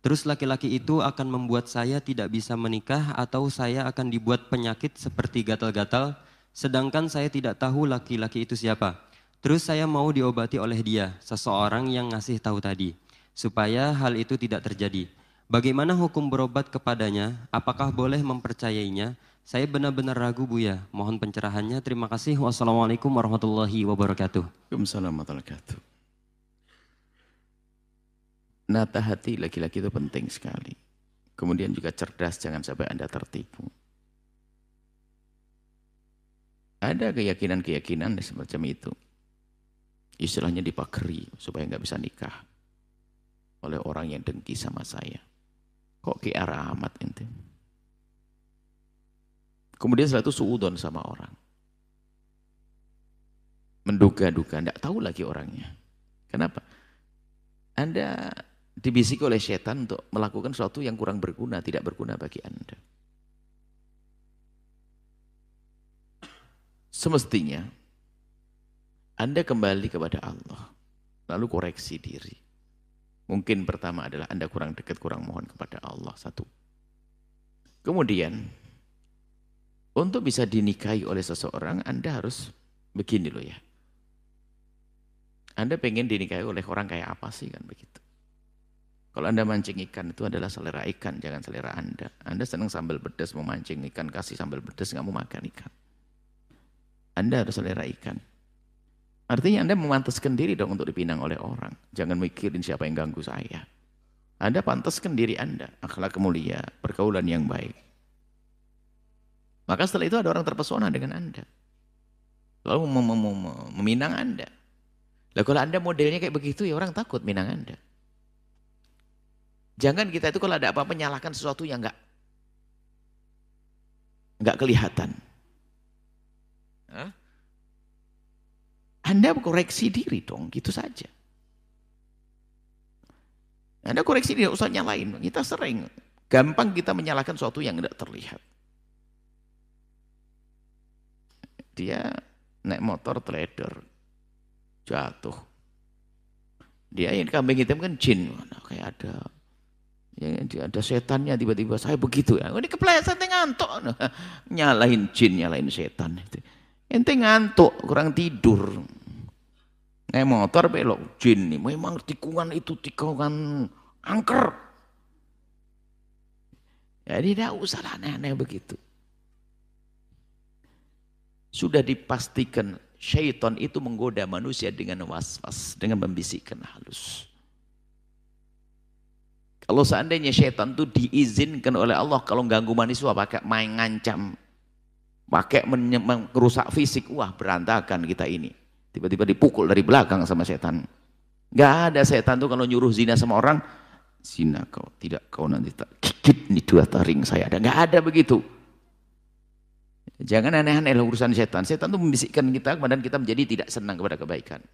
Terus laki-laki itu akan membuat saya tidak bisa menikah atau saya akan dibuat penyakit seperti gatal-gatal, sedangkan saya tidak tahu laki-laki itu siapa. Terus saya mau diobati oleh dia, seseorang yang ngasih tahu tadi, supaya hal itu tidak terjadi. Bagaimana hukum berobat kepadanya? Apakah boleh mempercayainya? Saya benar-benar ragu, Buya. Mohon pencerahannya. Terima kasih. Wassalamualaikum warahmatullahi wabarakatuh. Waalaikumsalam warahmatullahi wabarakatuh. Nata hati laki-laki itu penting sekali. Kemudian juga cerdas, jangan sampai Anda tertipu. Ada keyakinan-keyakinan semacam itu. Istilahnya dipagari supaya nggak bisa nikah oleh orang yang dengki sama saya. Kok ke arah amat ente? Kemudian setelah itu suudon sama orang. Menduga-duga, tidak tahu lagi orangnya. Kenapa? Anda dibisiki oleh setan untuk melakukan sesuatu yang kurang berguna, tidak berguna bagi Anda. Semestinya, Anda kembali kepada Allah, lalu koreksi diri. Mungkin pertama adalah Anda kurang dekat, kurang mohon kepada Allah. Satu. Kemudian, untuk bisa dinikahi oleh seseorang, Anda harus begini loh ya. Anda pengen dinikahi oleh orang kayak apa sih kan begitu. Kalau Anda mancing ikan itu adalah selera ikan, jangan selera Anda. Anda senang sambal pedas, mau mancing ikan, kasih sambal pedas, nggak mau makan ikan. Anda harus selera ikan. Artinya Anda memantaskan diri dong untuk dipinang oleh orang. Jangan mikirin siapa yang ganggu saya. Anda pantaskan diri Anda, akhlak mulia, pergaulan yang baik. Maka setelah itu ada orang terpesona dengan Anda. Lalu meminang Anda. Lah kalau Anda modelnya kayak begitu ya orang takut minang Anda. Jangan kita itu kalau ada apa-apa menyalahkan sesuatu yang enggak kelihatan. Hah? Anda koreksi diri dong, gitu saja. Anda koreksi diri, usah nyalain. Kita sering, gampang kita menyalahkan sesuatu yang tidak terlihat. Dia naik motor trader, jatuh. Dia yang kambing hitam kan jin, kayak ada setannya tiba-tiba saya begitu ya. Ini kepleset ngantuk, nyalahin jin, nyalahin setan. Ente ngantuk, kurang tidur. Naik motor belok jin nih, memang tikungan itu tikungan angker. Jadi tidak usah aneh-aneh begitu. Sudah dipastikan syaitan itu menggoda manusia dengan was-was, dengan membisikkan halus. Kalau seandainya syaitan itu diizinkan oleh Allah kalau ganggu manusia pakai main ngancam, pakai merusak fisik, wah berantakan kita ini. Tiba-tiba dipukul dari belakang sama setan. Gak ada setan tuh kalau nyuruh zina sama orang, zina kau, tidak kau nanti tak gigit nih 2 taring saya ada. Gak ada begitu. Jangan aneh-aneh lah urusan setan. Setan tuh membisikkan kita, kemudian kita menjadi tidak senang kepada kebaikan.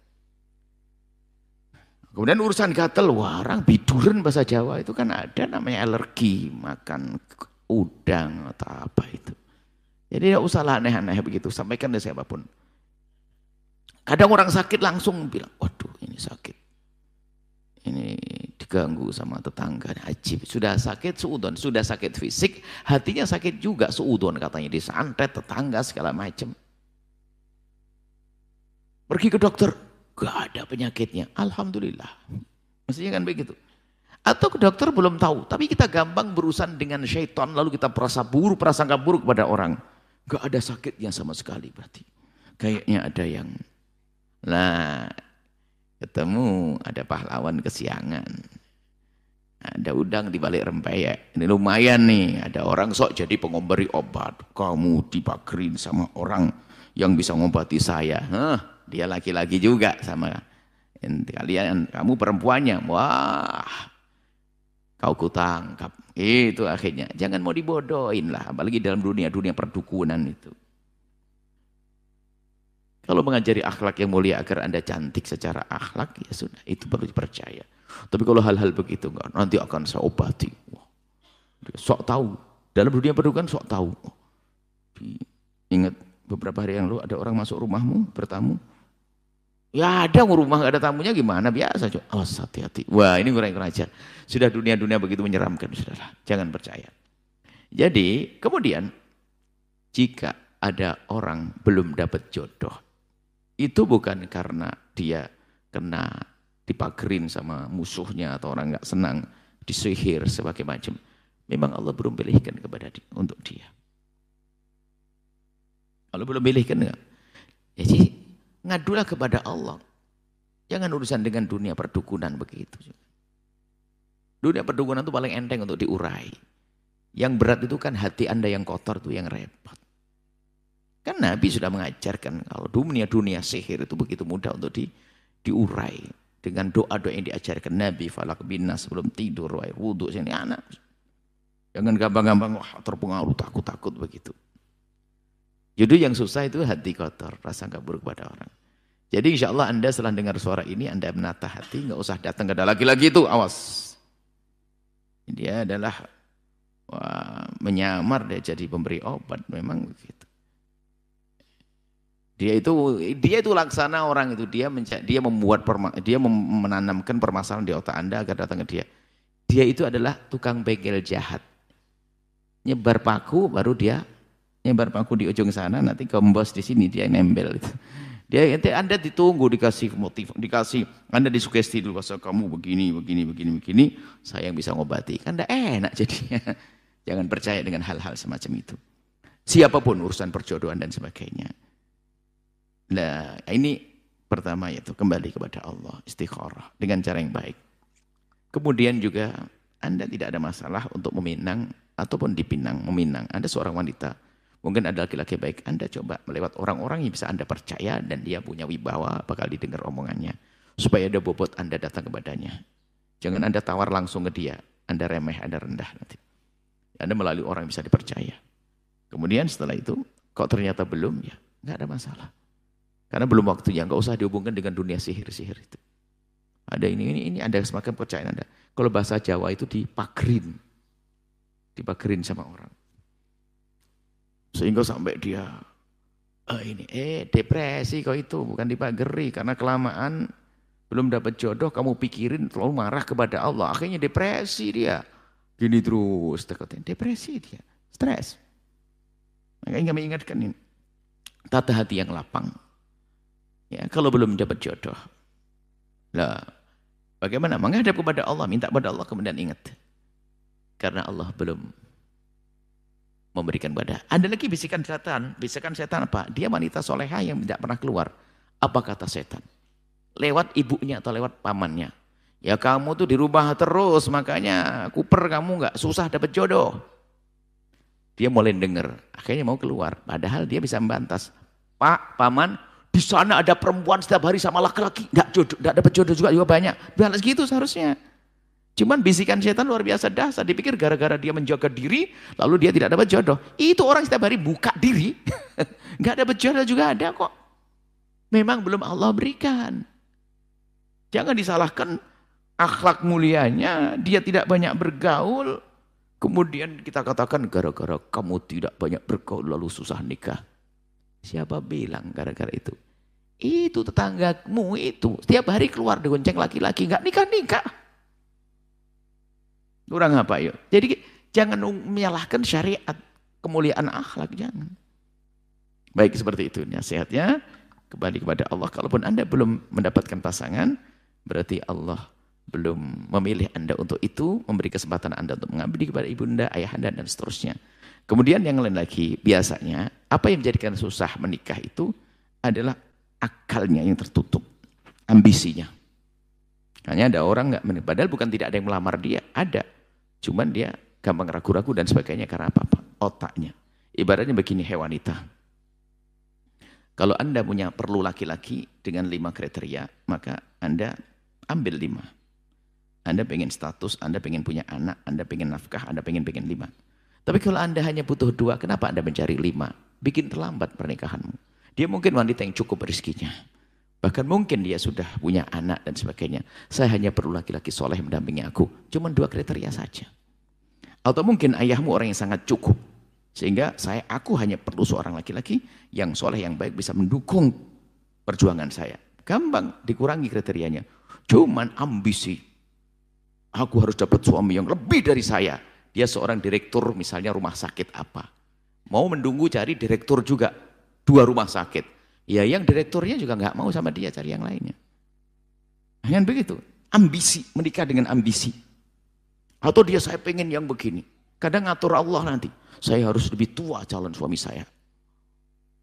Kemudian urusan gatal, warang, biduran bahasa Jawa itu kan ada namanya alergi, makan udang atau apa itu. Jadi tidak usahlah aneh-aneh begitu, sampaikan dari siapapun. Kadang orang sakit langsung bilang, waduh ini sakit. Ini diganggu sama tetangga, ajib. Sudah sakit suudon, sudah sakit fisik, hatinya sakit juga suudon katanya. Disantet tetangga segala macam. Pergi ke dokter, gak ada penyakitnya, alhamdulillah. Mestinya kan begitu. Atau ke dokter belum tahu, tapi kita gampang berurusan dengan syaitan, lalu kita prasangka buruk kepada orang. Gak ada sakitnya sama sekali berarti. Kayaknya ada yang ketemu ada pahlawan kesiangan, ada udang di balik rempeyek, ini lumayan nih, ada orang sok jadi pengomberi obat, kamu dipagerin sama orang yang bisa ngobati saya. dia laki-laki juga sama kalian, kamu perempuannya, wah kau kutangkap. Itu akhirnya, jangan mau dibodohin lah, apalagi dalam dunia perdukunan itu. Kalau mengajari akhlak yang mulia agar Anda cantik secara akhlak, ya sudah, itu perlu dipercaya. Tapi kalau hal-hal begitu, enggak, nanti akan saya obati. Wah, sok tahu. Dalam dunia perdukunan sok tahu. Ingat beberapa hari yang lalu ada orang masuk rumahmu bertamu. Ya ada rumah nggak ada tamunya gimana, biasa. Awas hati-hati. Wah ini kurang ajar. Sudah dunia begitu menyeramkan, sudahlah. Jangan percaya. Jadi kemudian jika ada orang belum dapat jodoh, itu bukan karena dia kena dipagerin sama musuhnya atau orang nggak senang, disihir sebagai macam. Memang Allah belum pilihkan kepada dia, untuk dia. Kalau belum pilihkan enggak, jadi ngadulah kepada Allah. Jangan urusan dengan dunia perdukunan begitu. Dunia perdukunan itu paling enteng untuk diurai. Yang berat itu kan hati Anda yang kotor itu yang repot. Kan Nabi sudah mengajarkan kalau dunia sihir itu begitu mudah untuk diurai. Dengan doa-doa yang diajarkan Nabi, falak binas sebelum tidur, wudhu, sini anak. Jangan gampang-gampang terpengaruh, takut-takut begitu. Jadi yang susah itu hati kotor, rasa nggak buruk pada orang. Jadi insya Allah Anda setelah dengar suara ini, Anda menata hati, nggak usah datang ke laki-laki itu, awas. Dia adalah menyamar, dia jadi pemberi obat, memang begitu. Dia itu laksana orang itu, dia menanamkan permasalahan di otak Anda agar datang ke dia. Dia itu adalah tukang bengkel jahat. Nyebar paku, baru dia nyebar paku di ujung sana, nanti kembos di sini dia nempel itu. Anda ditunggu, dikasih motif, Anda disugesti dulu, bahasa kamu begini, saya yang bisa ngobati. Kan tidak enak jadinya. Jangan percaya dengan hal-hal semacam itu. Siapapun urusan perjodohan dan sebagainya. Nah, ini pertama yaitu kembali kepada Allah, istikharah dengan cara yang baik. Kemudian juga Anda tidak ada masalah untuk meminang ataupun dipinang, meminang. Anda seorang wanita, mungkin ada laki-laki baik, Anda coba melewat orang-orang yang bisa Anda percaya dan dia punya wibawa, bakal didengar omongannya. Supaya ada bobot Anda datang kepadanya. Jangan Anda tawar langsung ke dia, Anda remeh, Anda rendah nanti. Anda melalui orang yang bisa dipercaya. Kemudian setelah itu, kok ternyata belum, ya nggak ada masalah. Karena belum waktunya, nggak usah dihubungkan dengan dunia sihir-sihir itu. Ada ini ada semakin percaya Anda. Kalau bahasa Jawa itu dipagerin sama orang. Sehingga sampai dia depresi kok itu, bukan dipageri karena kelamaan belum dapat jodoh, kamu pikirin terlalu marah kepada Allah, akhirnya depresi dia. Gini terus depresi dia, stres. Makanya kami ingatkan ini, tata hati yang lapang. Ya, kalau belum dapat jodoh, lah bagaimana menghadap kepada Allah, minta kepada Allah, kemudian ingat, karena Allah belum memberikan pada. Ada lagi bisikan setan apa? Dia wanita soleha yang tidak pernah keluar. Apa kata setan? Lewat ibunya atau lewat pamannya. Ya kamu tuh di rumah terus, makanya kuper kamu nggak susah dapat jodoh. Dia mulai dengar, akhirnya mau keluar. Padahal dia bisa membantas. Pak, paman, di sana ada perempuan setiap hari sama laki-laki, nggak dapat jodoh juga banyak. Balas gitu seharusnya. Cuman bisikan setan luar biasa dahsyat. Dipikir gara-gara dia menjaga diri, lalu dia tidak dapat jodoh. Itu orang setiap hari buka diri, nggak dapat jodoh juga ada kok. Memang belum Allah berikan. Jangan disalahkan akhlak mulianya, dia tidak banyak bergaul. Kemudian kita katakan gara-gara kamu tidak banyak bergaul lalu susah nikah. Siapa bilang gara-gara itu? Itu tetanggamu itu setiap hari keluar digonceng laki-laki, nggak nikah-nikah. Kurang apa yuk? Jadi jangan menyalahkan syariat, kemuliaan akhlak, jangan. Baik seperti itu nasihatnya, kembali kepada Allah. Kalaupun Anda belum mendapatkan pasangan, berarti Allah belum memilih Anda untuk itu, memberi kesempatan Anda untuk mengabdi kepada ibunda, ayahanda, dan seterusnya. Kemudian yang lain lagi, biasanya apa yang menjadikan susah menikah itu adalah akalnya yang tertutup, ambisinya. Hanya ada orang nggak menikah, padahal bukan tidak ada yang melamar dia, ada. Cuman dia gampang ragu-ragu dan sebagainya karena apa-apa, otaknya. Ibaratnya begini, wanita. Kalau Anda perlu laki-laki dengan 5 kriteria, maka Anda ambil 5. Anda pengen status, Anda pengen punya anak, Anda pengen nafkah, Anda pengen 5. Tapi kalau Anda hanya butuh 2, kenapa Anda mencari 5? Bikin terlambat pernikahanmu. Dia mungkin wanita yang cukup rezekinya. Bahkan mungkin dia sudah punya anak dan sebagainya. Saya hanya perlu laki-laki soleh mendampingi aku. Cuma 2 kriteria saja. Atau mungkin ayahmu orang yang sangat cukup. Sehingga aku hanya perlu seorang laki-laki yang soleh, yang baik, bisa mendukung perjuangan saya. Gampang dikurangi kriterianya. Cuman ambisi. Aku harus dapat suami yang lebih dari saya. Dia seorang direktur misalnya rumah sakit apa. Mau menunggu cari direktur juga 2 rumah sakit. Ya yang direkturnya juga nggak mau sama dia, cari yang lainnya. Hanya begitu. Ambisi, menikah dengan ambisi. Atau dia saya pengen yang begini. Kadang ngatur Allah nanti. Saya harus lebih tua calon suami saya.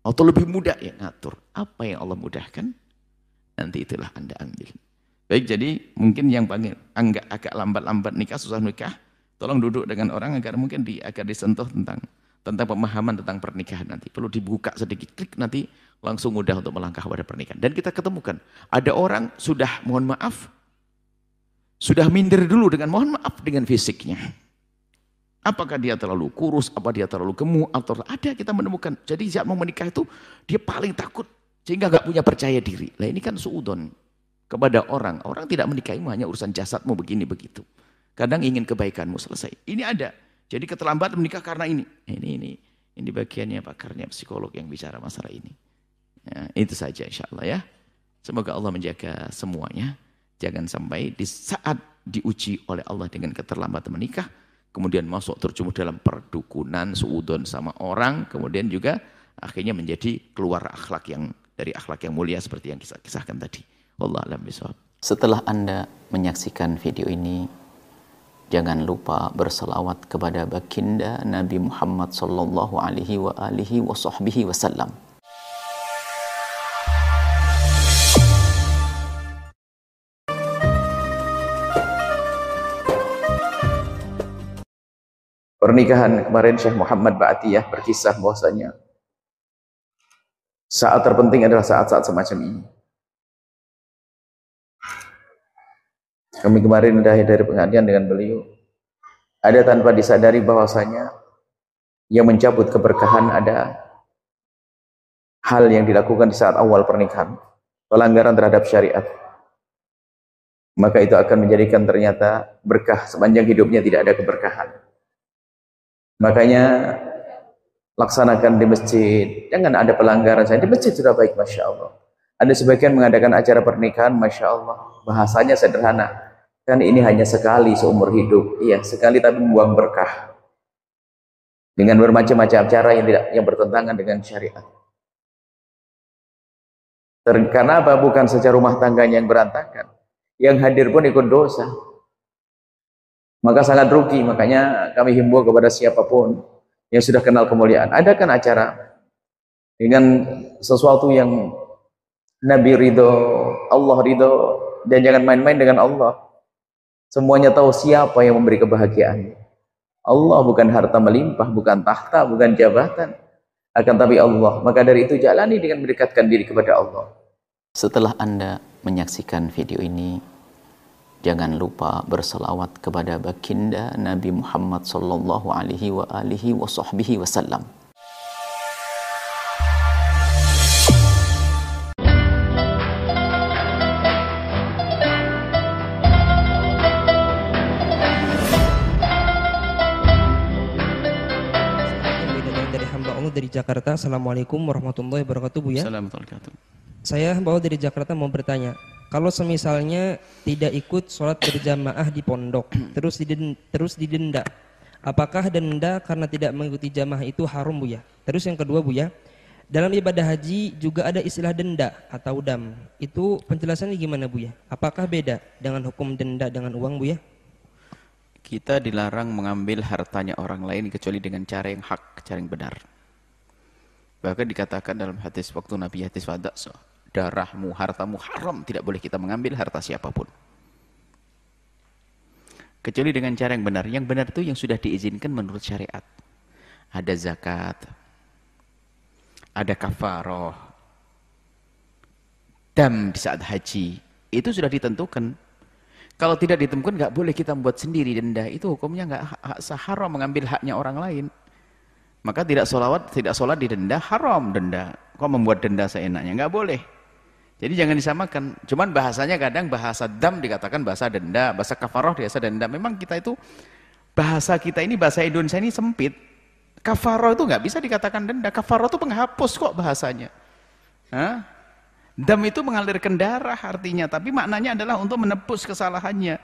Atau lebih muda ya ngatur. Apa yang Allah mudahkan? Nanti itulah Anda ambil. Baik, jadi mungkin yang panggil agak lambat-lambat nikah, susah nikah, tolong duduk dengan orang agar mungkin agar disentuh tentang pemahaman tentang pernikahan nanti. Perlu dibuka sedikit, klik nanti langsung mudah untuk melangkah pada pernikahan. Dan kita ketemukan, ada orang sudah mohon maaf, sudah minder dulu dengan mohon maaf dengan fisiknya. Apakah dia terlalu kurus, apa dia terlalu gemuk, atau ada kita menemukan. Jadi saat mau menikah itu, dia paling takut, sehingga gak punya percaya diri. Nah ini kan suudon. Kepada orang tidak menikahimu hanya urusan jasadmu begini begitu. Kadang ingin kebaikanmu selesai. Ini ada. Jadi keterlambatan menikah karena ini. Ini bagiannya pakarnya psikolog yang bicara masalah ini. Ya, itu saja insya Allah ya. Semoga Allah menjaga semuanya. Jangan sampai di saat diuji oleh Allah dengan keterlambatan menikah, kemudian masuk terjumuh dalam perdukunan, suudon sama orang, kemudian juga akhirnya menjadi keluar dari akhlak yang mulia seperti yang kisahkan tadi. Wallahu a'lam bishawab. Setelah Anda menyaksikan video ini, jangan lupa berselawat kepada baginda Nabi Muhammad sallallahu alaihi wasallam. Pernikahan kemarin Syekh Muhammad Ba'atiyah berkisah bahwasanya saat terpenting adalah saat-saat semacam ini. Kami kemarin dari pengajian dengan beliau, ada tanpa disadari bahwasanya yang mencabut keberkahan ada hal yang dilakukan di saat awal pernikahan, pelanggaran terhadap syariat. Maka itu akan menjadikan ternyata berkah sepanjang hidupnya tidak ada keberkahan. Makanya laksanakan di masjid, jangan ada pelanggaran. Di masjid sudah baik, Masya Allah. Ada sebagian mengadakan acara pernikahan, Masya Allah, bahasanya sederhana. Kan ini hanya sekali seumur hidup. Iya, sekali tapi membuang berkah. Dengan bermacam-macam cara yang bertentangan dengan syariat. Karena apa? Bukan saja rumah tangganya yang berantakan. Yang hadir pun ikut dosa. Maka sangat rugi. Makanya kami himbau kepada siapapun yang sudah kenal kemuliaan. Adakan acara dengan sesuatu yang Nabi ridho, Allah ridho, dan jangan main-main dengan Allah. Semuanya tahu siapa yang memberi kebahagiaan. Allah, bukan harta melimpah, bukan tahta, bukan jabatan. Akan tapi Allah. Maka dari itu jalani dengan mendekatkan diri kepada Allah. Setelah Anda menyaksikan video ini, jangan lupa berselawat kepada baginda Nabi Muhammad sallallahu alaihi wasallam. Dari Jakarta. Assalamualaikum warahmatullahi wabarakatuh, Bu ya. Assalamualaikum. Saya bawa dari Jakarta mau bertanya, kalau semisalnya tidak ikut sholat berjamaah di pondok, terus didenda, apakah denda karena tidak mengikuti jamaah itu haram, Bu ya? Terus yang kedua, Bu ya, dalam ibadah haji juga ada istilah denda atau dam. Itu penjelasannya gimana, Bu ya? Apakah beda dengan hukum denda dengan uang, Bu ya? Kita dilarang mengambil hartanya orang lain kecuali dengan cara yang hak, cara yang benar. Bahkan dikatakan dalam hadis waktu Nabi hadis wada, darahmu, hartamu haram, tidak boleh kita mengambil harta siapapun. Kecuali dengan cara yang benar. Yang benar itu yang sudah diizinkan menurut syariat. Ada zakat, ada kafaroh, dam di saat haji. Itu sudah ditentukan. Kalau tidak ditentukan nggak boleh kita membuat sendiri denda. Itu hukumnya nggak haram mengambil haknya orang lain. Maka tidak sholat didenda, haram denda. Kok membuat denda seenaknya? Nggak boleh. Jadi jangan disamakan. Cuman bahasanya kadang bahasa dam dikatakan bahasa denda, bahasa kafaroh bahasa denda. Memang kita itu bahasa kita ini, bahasa Indonesia ini sempit. Kafaroh itu nggak bisa dikatakan denda. Kafaroh itu penghapus kok bahasanya. Hah? Dam itu mengalirkan darah artinya, tapi maknanya adalah untuk menebus kesalahannya.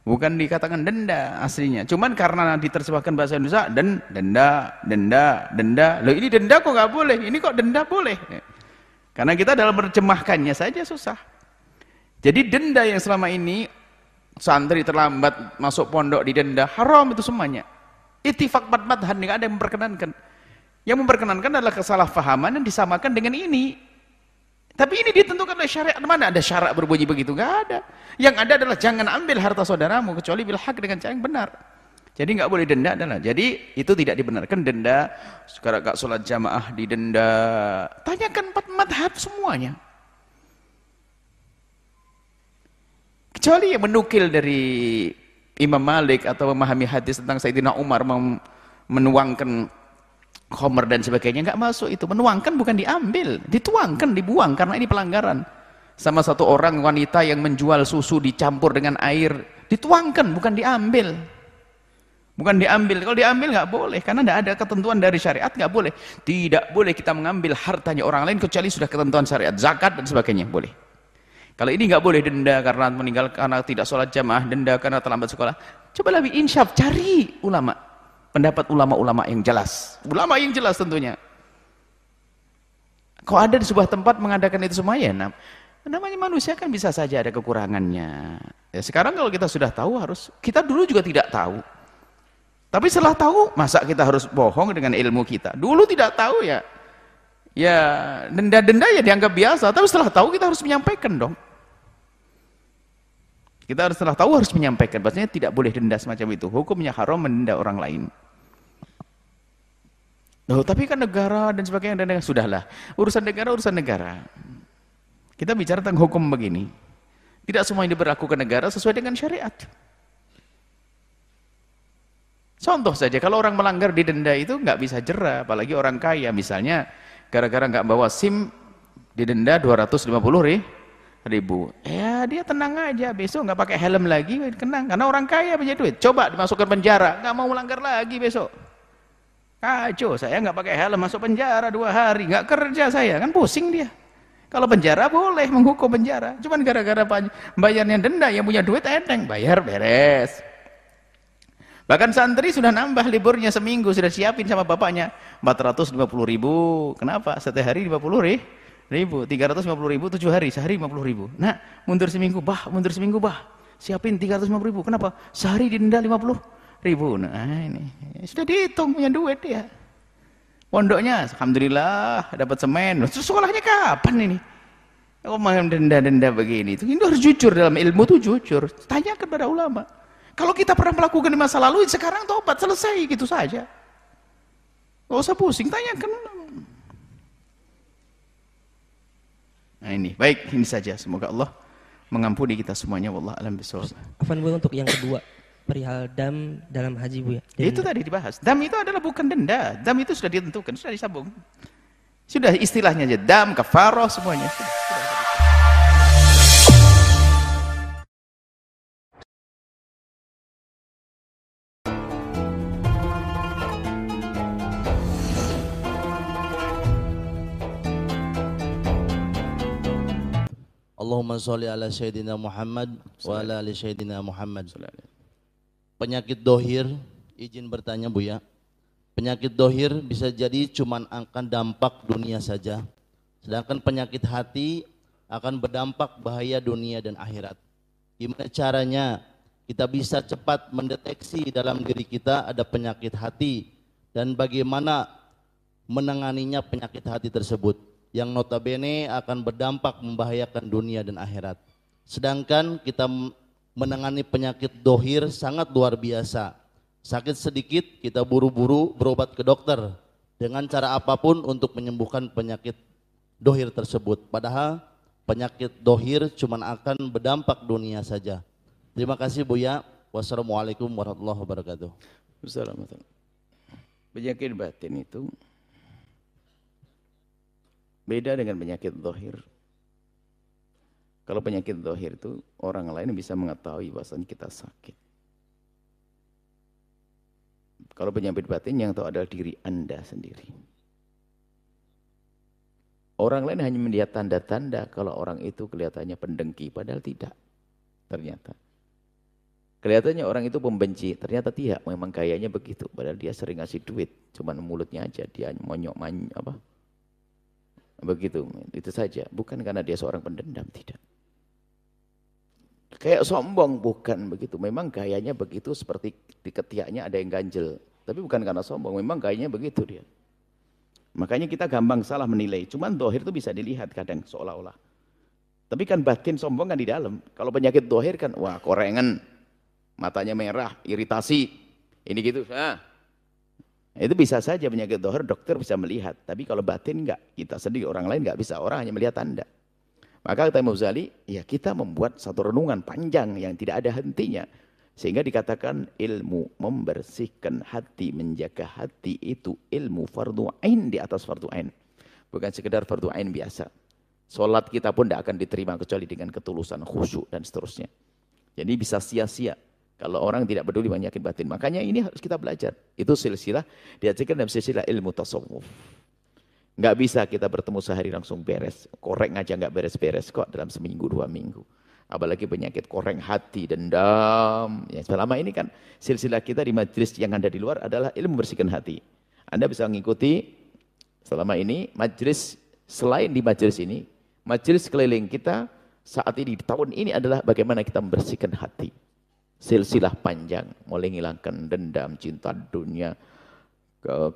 Bukan dikatakan denda aslinya. Cuman karena diterjemahkan bahasa Indonesia denda. Loh ini denda kok nggak boleh? Ini kok denda boleh? Karena kita dalam menerjemahkannya saja susah. Jadi denda yang selama ini santri terlambat masuk pondok didenda, haram itu semuanya. Ittifaq madhan, nggak ada yang memperkenankan. Yang memperkenankan adalah kesalahpahaman yang disamakan dengan ini. Tapi ini ditentukan oleh syariat. Mana ada syarat berbunyi begitu? Nggak ada. Yang ada adalah jangan ambil harta saudaramu kecuali bil haq, dengan cara yang benar. Jadi nggak boleh denda adalah. Jadi itu tidak dibenarkan denda. Sekarang gak sholat jamaah didenda. Tanyakan 4 madhab semuanya. Kecuali yang menukil dari Imam Malik atau memahami hadis tentang Sayyidina Umar menuangkan khomer dan sebagainya, nggak masuk itu. Menuangkan bukan diambil, dituangkan, dibuang karena ini pelanggaran. Sama satu orang wanita yang menjual susu dicampur dengan air, dituangkan bukan diambil. Bukan diambil. Kalau diambil nggak boleh karena tidak ada ketentuan dari syariat, nggak boleh. Tidak boleh kita mengambil hartanya orang lain kecuali sudah ketentuan syariat, zakat dan sebagainya boleh. Kalau ini nggak boleh, denda karena meninggal, karena tidak sholat jamaah, denda karena terlambat sekolah. Coba lebih insyaf, cari ulama. Pendapat ulama-ulama yang jelas. Ulama yang jelas tentunya. Kalau ada di sebuah tempat mengadakan itu semua, ya namanya manusia kan bisa saja ada kekurangannya. Ya, sekarang kalau kita sudah tahu kita dulu juga tidak tahu. Tapi setelah tahu, masa kita harus bohong dengan ilmu kita? Dulu tidak tahu ya denda-denda ya dianggap biasa, tapi setelah tahu kita harus menyampaikan dong. Kita setelah tahu harus menyampaikan, bahasanya tidak boleh denda semacam itu. Hukumnya haram mendenda orang lain. Loh, tapi kan negara dan sebagainya, dan sudahlah. Urusan negara. Kita bicara tentang hukum begini. Tidak semua yang diberlakukan negara sesuai dengan syariat. Contoh saja, kalau orang melanggar didenda itu nggak bisa jera, apalagi orang kaya. Misalnya, gara-gara nggak bawa SIM, didenda 250.000. Ya dia tenang aja, besok nggak pakai helm lagi, kenang. Karena orang kaya punya duit. Coba dimasukkan penjara, nggak mau melanggar lagi besok. Kacau, saya nggak pakai helm masuk penjara 2 hari, nggak kerja saya, kan pusing dia. Kalau penjara boleh menghukum penjara, cuman gara-gara bayarnya denda, yang punya duit enteng, bayar beres. Bahkan santri sudah nambah liburnya seminggu, sudah siapin sama bapaknya 450.000. Kenapa? Setiap hari 50.000, 350.000 7 hari, sehari 50.000. Nah, mundur seminggu bah, siapin 350.000. Kenapa? Sehari didenda 50.000. Nah ini sudah dihitung, punya duit dia. Pondoknya alhamdulillah dapat semen. Terus sekolahnya kapan ini? Kok main denda-denda begini? Itu harus jujur, dalam ilmu itu jujur. Tanya kepada ulama. Kalau kita pernah melakukan di masa lalu, sekarang tobat, selesai gitu saja. Gak usah pusing, tanyakan. Nah ini, baik, ini saja. Semoga Allah mengampuni kita semuanya. Wallah alam bisawab. Afwan Bu, untuk yang kedua, perihal dam dalam haji Bu ya. Itu tadi dibahas. Dam itu adalah bukan denda. Dam itu sudah ditentukan, sudah disambung. Sudah istilahnya aja, dam, kafaroh, semuanya. Sudah. Allahumma sholli ala Sayyidina Muhammad wa ala ali Sayyidina Muhammad. Penyakit dohir, izin bertanya Bu ya. Penyakit dohir bisa jadi cuman akan dampak dunia saja. Sedangkan penyakit hati akan berdampak bahaya dunia dan akhirat. Gimana caranya kita bisa cepat mendeteksi dalam diri kita ada penyakit hati, dan bagaimana menanganinya penyakit hati tersebut yang notabene akan berdampak membahayakan dunia dan akhirat. Sedangkan kita menangani penyakit dohir sangat luar biasa. Sakit sedikit kita buru-buru berobat ke dokter dengan cara apapun untuk menyembuhkan penyakit dohir tersebut. Padahal penyakit dohir cuma akan berdampak dunia saja. Terima kasih Buya. Wassalamualaikum warahmatullahi wabarakatuh. Wassalamualaikum. Penyakit batin itu beda dengan penyakit dohir. Kalau penyakit dohir itu orang lain bisa mengetahui bahwasannya kita sakit. Kalau penyakit batin yang tahu adalah diri Anda sendiri. Orang lain hanya melihat tanda-tanda kalau orang itu kelihatannya pendengki, padahal tidak. Ternyata. Kelihatannya orang itu pembenci, ternyata tidak, memang gayanya begitu. Padahal dia sering ngasih duit, cuman mulutnya aja, dia monyok apa? Begitu, itu saja. Bukan karena dia seorang pendendam, tidak. Kayak sombong, bukan begitu. Memang gayanya begitu, seperti di ketiaknya ada yang ganjel. Tapi bukan karena sombong, memang gayanya begitu dia. Makanya kita gampang salah menilai. Cuman dohir itu bisa dilihat kadang seolah-olah. Tapi kan batin sombong kan di dalam. Kalau penyakit dohir kan, wah korengan, matanya merah, iritasi, ini gitu. Nah, itu bisa saja penyakit dohir, dokter bisa melihat. Tapi kalau batin enggak, kita sendiri, orang lain enggak bisa. Orang hanya melihat tanda. Maka kata Imam Ghazali, ya kita membuat satu renungan panjang yang tidak ada hentinya. Sehingga dikatakan ilmu membersihkan hati, menjaga hati itu ilmu fardu ain di atas fardu ain. Bukan sekedar fardu ain biasa. Salat kita pun tidak akan diterima kecuali dengan ketulusan, khusyuk dan seterusnya. Jadi bisa sia-sia kalau orang tidak peduli penyakit batin. Makanya ini harus kita belajar. Itu silsilah, diajarkan dalam silsilah ilmu tasawuf. Nggak bisa kita bertemu sehari langsung beres. Korek aja nggak beres-beres kok dalam seminggu, 2 minggu. Apalagi penyakit koreng hati, dendam. Ya, selama ini kan silsilah kita di majelis yang ada di luar adalah ilmu bersihkan hati. Anda bisa mengikuti selama ini majelis, selain di majelis ini, majelis keliling kita saat ini, di tahun ini adalah bagaimana kita membersihkan hati. Silsilah panjang, mulai menghilangkan dendam, cinta dunia,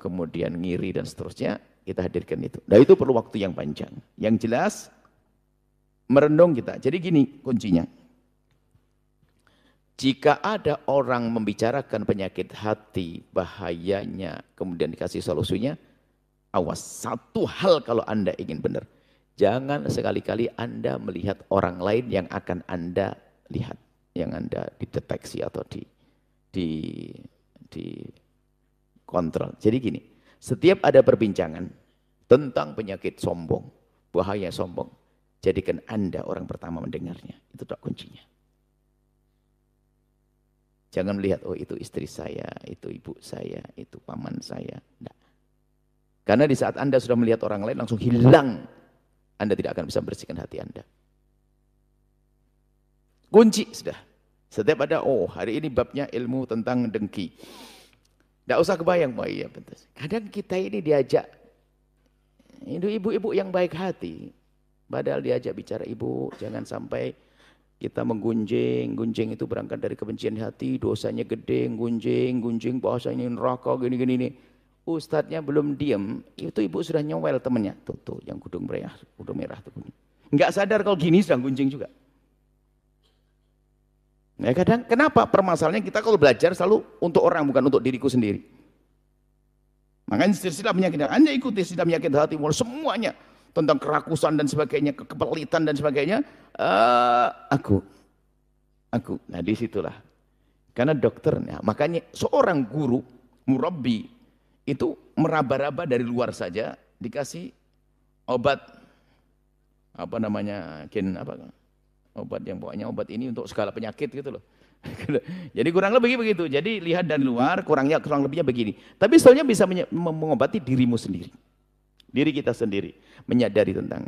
kemudian ngiri dan seterusnya, kita hadirkan itu. Nah itu perlu waktu yang panjang. Yang jelas, merenung kita. Jadi gini kuncinya. Jika ada orang membicarakan penyakit hati, bahayanya, kemudian dikasih solusinya, awas. Satu hal kalau Anda ingin benar. Jangan sekali-kali Anda melihat orang lain yang akan Anda lihat. Yang Anda dideteksi atau di kontrol. Jadi gini, setiap ada perbincangan tentang penyakit sombong, bahaya sombong, jadikan Anda orang pertama mendengarnya. Itu tak kuncinya. Jangan melihat, oh itu istri saya, itu ibu saya, itu paman saya. Tidak. Karena di saat Anda sudah melihat orang lain langsung hilang, Anda tidak akan bisa membersihkan hati Anda. Kunci sudah. Setiap ada, oh hari ini babnya ilmu tentang dengki. Tidak usah kebayang, oh iya betul. Kadang kita ini diajak, ibu-ibu yang baik hati. Padahal diajak bicara, ibu jangan sampai kita menggunjing. Gunjing itu berangkat dari kebencian hati, dosanya gede, gunjing, bahasanya neraka, gini-gini. Ustadznya belum diem, itu ibu sudah nyowel temennya. Tuh, yang kudung merah tuh. Enggak sadar kalau gini sedang gunjing juga. Nah kadang, kenapa permasalahannya kita kalau belajar selalu untuk orang, bukan untuk diriku sendiri. Makanya silsilah penyakit, Anda ikuti silsilah penyakit hati, semuanya tentang kerakusan dan sebagainya, kepelitan dan sebagainya. Aku. Nah disitulah. Karena dokternya, makanya seorang guru, murabbi, itu meraba-raba dari luar saja, dikasih obat, apa namanya, obat yang pokoknya obat ini untuk segala penyakit gitu loh. Jadi kurang lebih begitu. Jadi lihat dari luar, kurang lebihnya begini. Tapi soalnya bisa mengobati dirimu sendiri. Diri kita sendiri. Menyadari tentang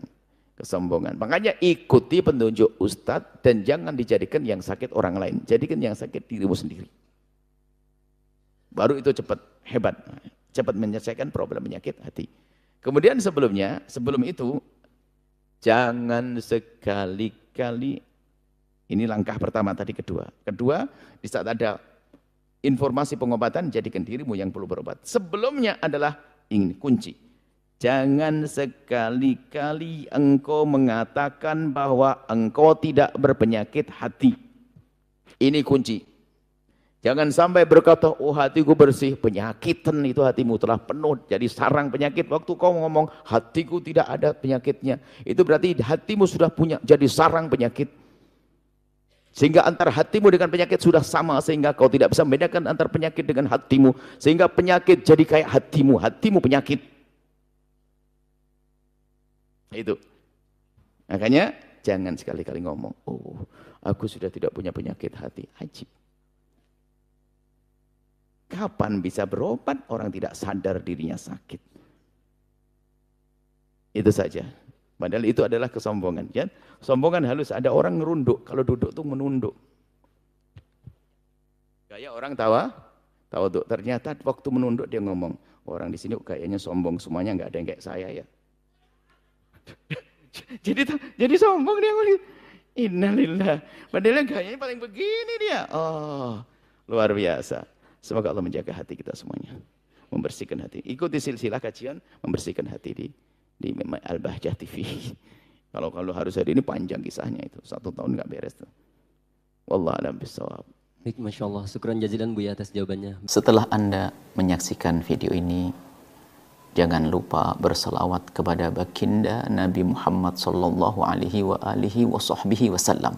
kesombongan. Makanya ikuti petunjuk ustadz dan jangan dijadikan yang sakit orang lain. Jadikan yang sakit dirimu sendiri. Baru itu cepat, hebat. Cepat menyelesaikan problem penyakit hati. Kemudian sebelum itu, jangan sekali-kali, ini langkah pertama tadi, kedua, di saat ada informasi pengobatan, jadikan dirimu yang perlu berobat. Sebelumnya adalah ini kunci. Jangan sekali-kali engkau mengatakan bahwa engkau tidak berpenyakit hati. Ini kunci. Jangan sampai berkata, oh hatiku bersih, penyakitan itu hatimu telah penuh, jadi sarang penyakit. Waktu kau ngomong, hatiku tidak ada penyakitnya, itu berarti hatimu sudah punya, jadi sarang penyakit. Sehingga antara hatimu dengan penyakit sudah sama, sehingga kau tidak bisa membedakan antara penyakit dengan hatimu. Sehingga penyakit jadi kayak hatimu, hatimu penyakit. Itu. Makanya, jangan sekali-kali ngomong, oh aku sudah tidak punya penyakit hati. Ajib. Kapan bisa berobat orang tidak sadar dirinya sakit? Itu saja. Padahal itu adalah kesombongan. Ya? Sombongan halus, ada orang ngerunduk. Kalau duduk tuh menunduk. Kayak orang tawaduk. Ternyata waktu menunduk dia ngomong, orang di sini kayaknya sombong semuanya, nggak ada yang kayak saya ya. jadi sombong dia ngomong. Innalillah. Padahal kayaknya paling begini dia. Oh, luar biasa. Semoga Allah menjaga hati kita semuanya, membersihkan hati. Ikuti silsilah kajian membersihkan hati di Al-Bahjah TV. Kalau harus hari ini panjang kisahnya itu, 1 tahun nggak beres tuh. Wallahu a'lam bishawab. Baik, Masya Allah. Syukran jazilan Buya atas jawabannya. Setelah Anda menyaksikan video ini, jangan lupa berselawat kepada baginda Nabi Muhammad sallallahu alaihi wa alihi wa sahbihi wasallam.